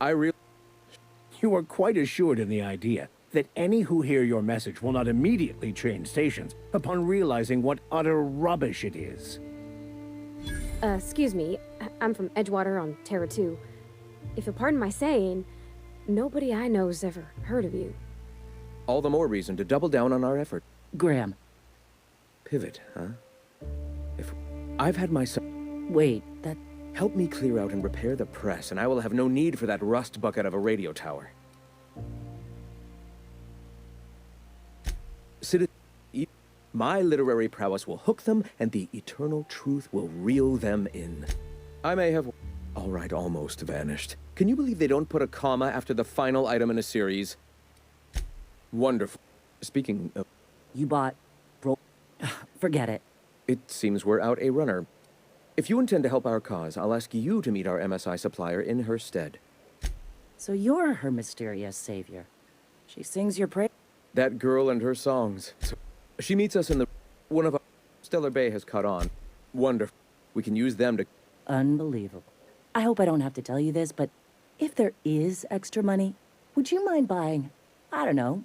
K: You are quite assured in the idea that any who hear your message will not immediately change stations upon realizing what utter rubbish it is.
F: Excuse me. I'm from Edgewater on Terra 2. If you'll pardon my saying, nobody I know's ever heard of you.
V: All the more reason to double down on our effort.
X: Graham.
V: Pivot, huh? If I've had my son...
X: Wait, that...
V: Help me clear out and repair the press, and I will have no need for that rust bucket of a radio tower. My literary prowess will hook them, and the eternal truth will reel them in. I may have... All right, almost vanished. Can you believe they don't put a comma after the final item in a series? Wonderful. Speaking of...
X: You bought... Forget it.
V: It seems we're out a runner. If you intend to help our cause, I'll ask you to meet our MSI supplier in her stead.
X: So you're her mysterious savior. She sings your praise.
V: That girl and her songs. She meets us in the... One of our... Stellar Bay has caught on. Wonderful. We can use them to...
X: Unbelievable. I hope I don't have to tell you this, but if there is extra money, would you mind buying... I don't know.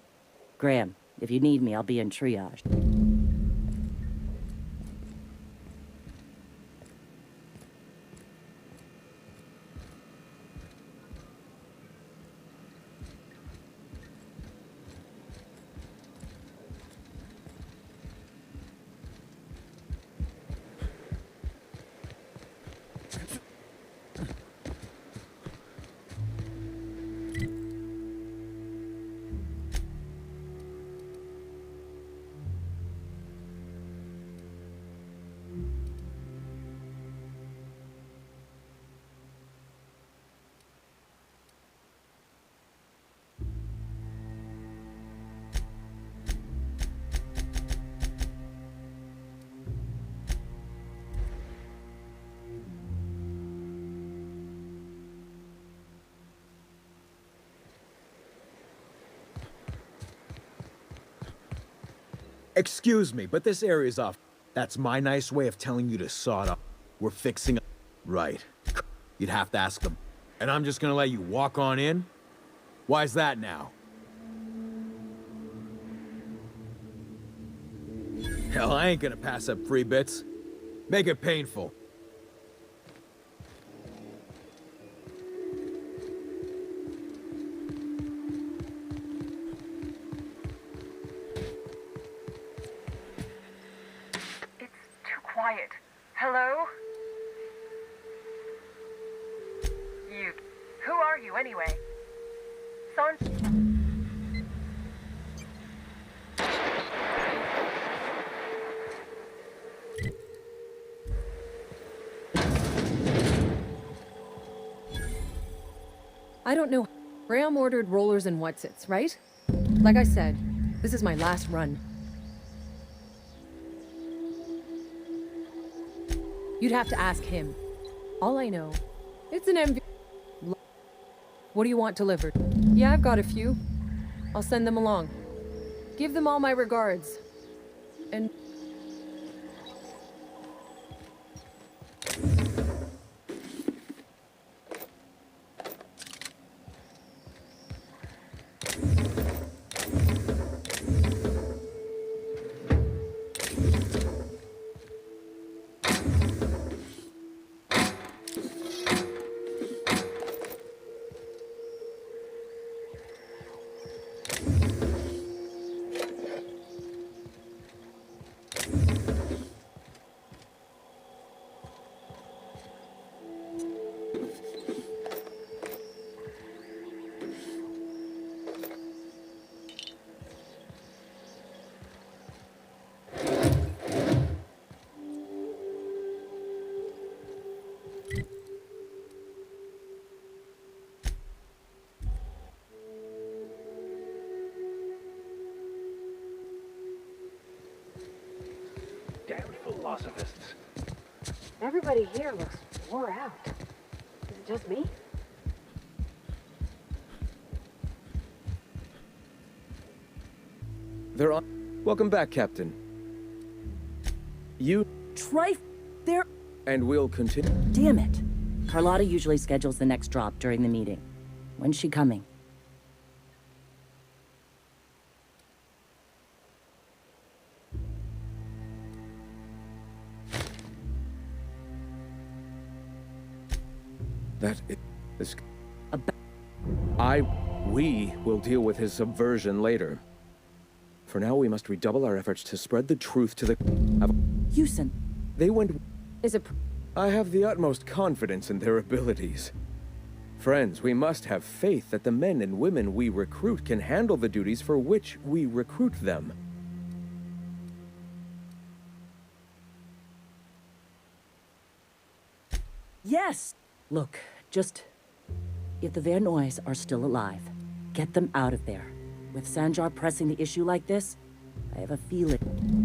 X: Graham, if you need me, I'll be in triage.
H: Excuse me, but this area's off. That's my nice way of telling you to saw it up. We're fixing up. Right. You'd have to ask them. And I'm just gonna let you walk on in? Why's that now? Hell, I ain't gonna pass up free bits. Make it painful.
J: Quiet. Hello? You. Who are you, anyway? Son?
Q: I don't know. Graham ordered rollers and whatsits, right? Like I said, this is my last run. You'd have to ask him. All I know, it's an MV. What do you want delivered? Yeah, I've got a few. I'll send them along. Give them all my regards. And...
S: Philosophists.
F: Everybody here looks wore out. Is it just me?
V: They're on. Welcome back, Captain. You.
X: Trife, there.
V: And we'll continue.
X: Damn it. Carlotta usually schedules the next drop during the meeting. When's she coming?
V: We will deal with his subversion later. For now, we must redouble our efforts to spread the truth to the...
X: Houston.
V: They went...
F: Is it...
V: I have the utmost confidence in their abilities. Friends, we must have faith that the men and women we recruit can handle the duties for which we recruit them.
X: Yes! Look, just... If the Van Noys are still alive, get them out of there. With Sanjar pressing the issue like this, I have a feeling...